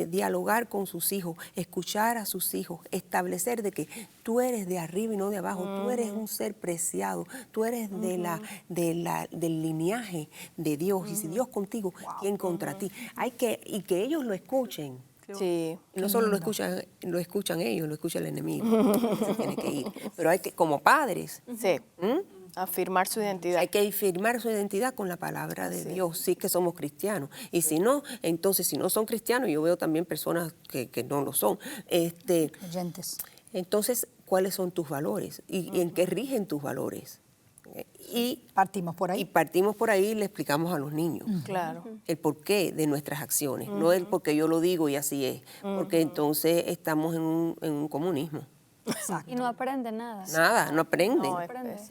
[SPEAKER 3] dialogar con sus hijos, escuchar a sus hijos, establecer de que tú eres de arriba y no de abajo, tú eres un ser preciado, tú eres del linaje de Dios, y si Dios contigo, ¿quién contra ti? Y que ellos lo escuchen.
[SPEAKER 5] Sí.
[SPEAKER 3] Y no solo lo escuchan ellos, lo escucha el enemigo. Se tiene que ir. Pero hay que, como padres,
[SPEAKER 5] Sí. Afirmar su identidad.
[SPEAKER 3] hay que firmar su identidad con la palabra de Dios, sí que somos cristianos. Y si no, entonces, si no son cristianos, yo veo también personas que no lo son.
[SPEAKER 2] Oyentes.
[SPEAKER 3] Entonces, ¿cuáles son tus valores? ¿Y en qué rigen tus valores? Y
[SPEAKER 2] Partimos por ahí.
[SPEAKER 3] Y partimos por ahí y le explicamos a los niños
[SPEAKER 5] Claro.
[SPEAKER 3] el porqué de nuestras acciones, no el porque yo lo digo y así es, porque entonces estamos en un comunismo.
[SPEAKER 2] Exacto.
[SPEAKER 1] Y no aprende nada.
[SPEAKER 3] Nada, no aprenden,
[SPEAKER 5] No,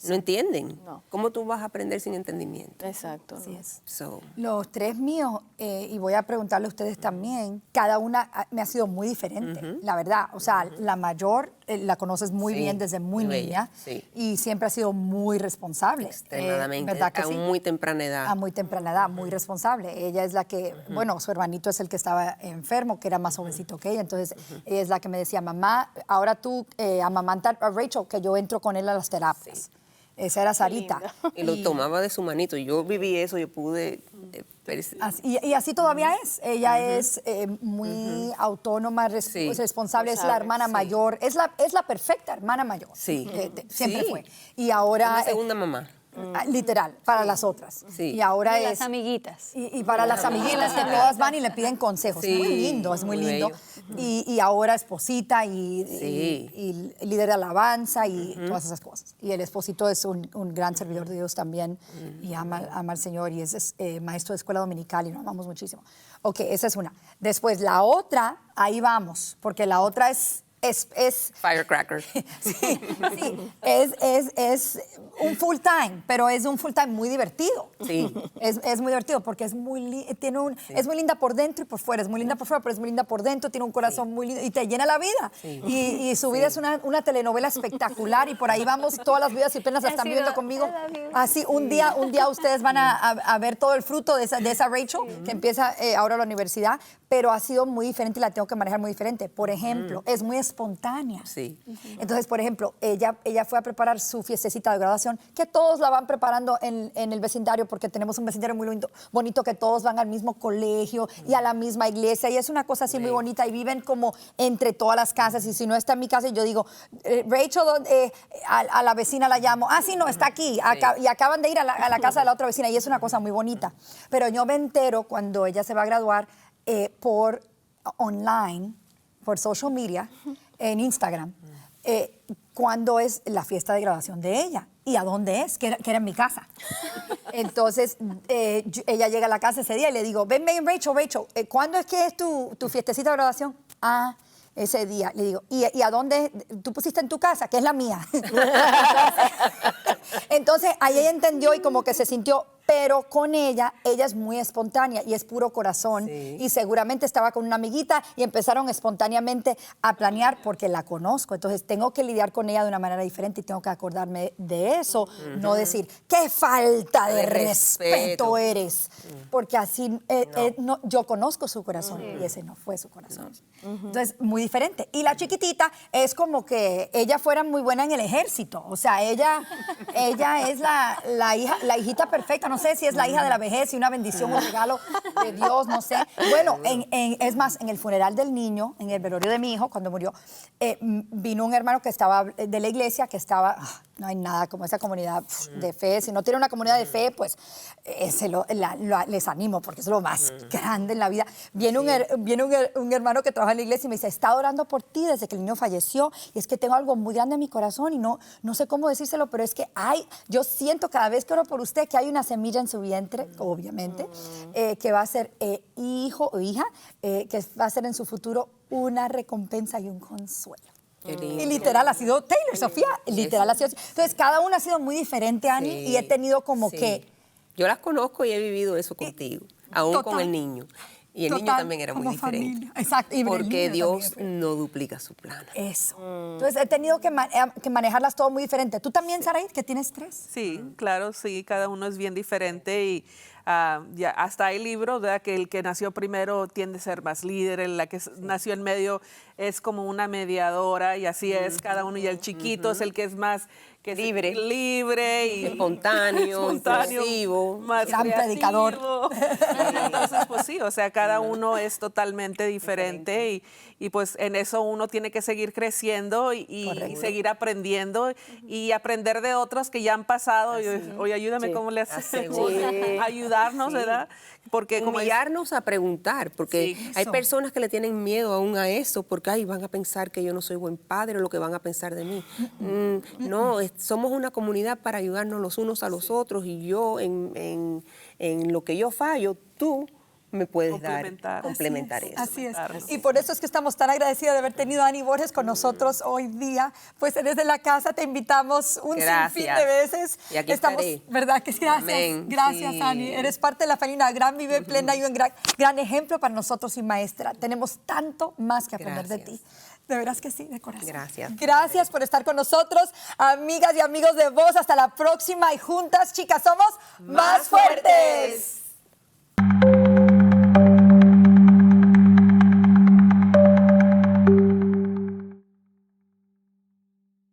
[SPEAKER 3] no entienden.
[SPEAKER 5] No.
[SPEAKER 3] ¿Cómo tú vas a aprender sin entendimiento?
[SPEAKER 5] Exacto.
[SPEAKER 2] Así es.
[SPEAKER 3] So,
[SPEAKER 2] Los tres míos, y voy a preguntarle a ustedes también, cada una me ha sido muy diferente, la verdad. O sea, la mayor la conoces muy
[SPEAKER 3] Sí,
[SPEAKER 2] bien desde muy
[SPEAKER 3] muy
[SPEAKER 2] niña,
[SPEAKER 3] bella, sí.
[SPEAKER 2] y siempre ha sido muy responsable.
[SPEAKER 3] extremadamente,
[SPEAKER 2] ¿Verdad que
[SPEAKER 3] a
[SPEAKER 2] sí?
[SPEAKER 3] muy temprana edad.
[SPEAKER 2] A muy temprana edad, muy responsable. Ella es la que, bueno, su hermanito es el que estaba enfermo, que era más jovencito que ella, entonces ella es la que me decía, mamá, ahora tú amamanta a Rachel, que yo entro con él a las terapias. Esa era Sarita.
[SPEAKER 3] Y lo tomaba de su manito. Yo viví eso, yo pude...
[SPEAKER 2] Y así todavía es. Ella es muy autónoma,
[SPEAKER 3] Sí.
[SPEAKER 2] responsable, es la
[SPEAKER 5] Responsable,
[SPEAKER 2] hermana
[SPEAKER 3] sí.
[SPEAKER 2] mayor, es la perfecta hermana mayor.
[SPEAKER 3] Sí.
[SPEAKER 2] Siempre
[SPEAKER 3] Sí.
[SPEAKER 2] fue. Y ahora...
[SPEAKER 3] Una segunda mamá.
[SPEAKER 2] Literal, para las otras.
[SPEAKER 3] Sí.
[SPEAKER 2] Y ahora
[SPEAKER 1] Y
[SPEAKER 2] es...
[SPEAKER 1] las amiguitas.
[SPEAKER 2] Y para las amiguitas que todas van y le piden consejos.
[SPEAKER 3] Sí,
[SPEAKER 2] Muy lindo, es muy
[SPEAKER 3] muy
[SPEAKER 2] lindo.
[SPEAKER 3] bello.
[SPEAKER 2] Y ahora esposita
[SPEAKER 3] Sí.
[SPEAKER 2] y líder de alabanza y todas esas cosas. Y el esposito es un gran servidor de Dios también y ama al Señor y es maestro de escuela dominical y lo amamos muchísimo. Ok, esa es una. Después la otra, ahí vamos, porque la otra es
[SPEAKER 3] Firecracker.
[SPEAKER 2] sí, es un full time, pero es un full time muy divertido.
[SPEAKER 3] Sí.
[SPEAKER 2] Es muy divertido porque es muy, es muy linda por dentro y por fuera. Es muy linda por fuera, pero es muy linda por dentro. Tiene un corazón muy lindo y te llena la vida.
[SPEAKER 3] Sí.
[SPEAKER 2] Y su vida es una telenovela espectacular y por ahí vamos todas las vidas y penas la están
[SPEAKER 1] Así
[SPEAKER 2] viendo
[SPEAKER 1] va,
[SPEAKER 2] conmigo.
[SPEAKER 1] la vida.
[SPEAKER 2] Así, un día ustedes van a ver todo el fruto de esa Rachel que empieza ahora la universidad, pero ha sido muy diferente y la tengo que manejar muy diferente. Por ejemplo, es muy espontánea.
[SPEAKER 3] Sí.
[SPEAKER 2] Entonces, por ejemplo, ella fue a preparar su fiestecita de graduación, que todos la van preparando en el vecindario, porque tenemos un vecindario muy bonito, que todos van al mismo colegio y a la misma iglesia, y es una cosa así muy bonita, y viven como entre todas las casas, y si no está en mi casa, yo digo, Rachel, a la vecina la llamo, sí, no, está aquí, y acaban de ir a la casa de la otra vecina, y es una cosa muy bonita. Pero yo me entero cuando ella se va a graduar por online, por social media, en Instagram, cuándo es la fiesta de graduación de ella y a dónde es, que era en mi casa. Entonces, ella llega a la casa ese día y le digo, ven, Rachel, ¿cuándo es que es tu fiestecita de graduación? Ese día. Le digo, ¿y a dónde tú pusiste en tu casa? Que es la mía. Entonces, ahí ella entendió y como que se sintió, pero con ella es muy espontánea y es puro corazón.
[SPEAKER 3] Sí.
[SPEAKER 2] Y seguramente estaba con una amiguita y empezaron espontáneamente a planear porque la conozco. Entonces, tengo que lidiar con ella de una manera diferente y tengo que acordarme de eso. No decir, qué falta de respeto eres. Porque así, yo conozco su corazón y ese no fue su corazón. Entonces, muy diferente. Y la chiquitita es como que ella fuera muy buena en el ejército. O sea, ella es la hijita perfecta. No sé si es la hija de la vejez y una bendición, un regalo de Dios, no sé. Bueno, es más, en el funeral del niño, en el velorio de mi hijo, cuando murió, vino un hermano que estaba de la iglesia, que estaba, no hay nada como esa comunidad de fe. Si no tiene una comunidad de fe, pues les animo, porque es lo más grande en la vida. Viene un hermano que trabaja en la iglesia y me dice, he estado orando por ti desde que el niño falleció, y es que tengo algo muy grande en mi corazón y no sé cómo decírselo, pero es que yo siento cada vez que oro por usted que hay una semilla en su vientre, obviamente, que va a ser hijo o hija, que va a ser en su futuro una recompensa y un consuelo. Y literal ha sido Taylor, Sofía, literal ha sido así. Entonces, cada una ha sido muy diferente, Ani,
[SPEAKER 3] Sí,
[SPEAKER 2] y he tenido como
[SPEAKER 3] sí.
[SPEAKER 2] que...
[SPEAKER 3] Yo las conozco y he vivido eso contigo, aún
[SPEAKER 2] total,
[SPEAKER 3] con el niño. Y el niño
[SPEAKER 2] total,
[SPEAKER 3] también era muy
[SPEAKER 2] como
[SPEAKER 3] diferente.
[SPEAKER 2] familia. Exacto, y el
[SPEAKER 3] Porque
[SPEAKER 2] niño
[SPEAKER 3] Dios
[SPEAKER 2] también.
[SPEAKER 3] no duplica su plan.
[SPEAKER 2] Eso. Entonces, he tenido que manejarlas todo muy diferente. ¿Tú también, Saray, que tienes 3?
[SPEAKER 4] Sí, claro, sí, cada uno es bien diferente y ya hasta hay libros, ¿verdad? Que el que nació primero tiende a ser más líder, la que nació en medio es como una mediadora, y así es cada uno, y el chiquito es el que es más que es libre y
[SPEAKER 3] espontáneo, impulsivo,
[SPEAKER 4] más
[SPEAKER 2] gran predicador.
[SPEAKER 4] Entonces, pues sí, o sea, cada uno es totalmente diferente y pues en eso uno tiene que seguir creciendo y seguir aprendiendo y aprender de otros que ya han pasado. Oye, ayúdame, ¿cómo le haces? Ayudarnos, ¿verdad? Porque
[SPEAKER 3] humillarnos a preguntar, porque hay
[SPEAKER 2] eso.
[SPEAKER 3] personas que le tienen miedo aún a eso, porque ay, van a pensar que yo no soy buen padre o lo que van a pensar de mí. No, somos una comunidad para ayudarnos los unos a los otros, y yo en lo que yo fallo, tú me puedes complementar eso.
[SPEAKER 2] Así es. Y por eso es que estamos tan agradecidas de haber tenido a Ani Borges con nosotros hoy día. Pues desde la casa te invitamos un sinfín de veces.
[SPEAKER 3] Y aquí
[SPEAKER 2] estamos,
[SPEAKER 3] estaré.
[SPEAKER 2] ¿verdad? Que gracias.
[SPEAKER 3] Amén.
[SPEAKER 2] Gracias,
[SPEAKER 3] Sí.
[SPEAKER 2] Ani. Eres parte de la familia, una gran Vive Plena y un gran ejemplo para nosotros y maestra. Tenemos tanto más que aprender de ti. De veras que sí, de corazón.
[SPEAKER 3] Gracias.
[SPEAKER 2] Gracias por estar con nosotros, amigas y amigos de Voz. Hasta la próxima, y juntas, chicas, somos más fuertes.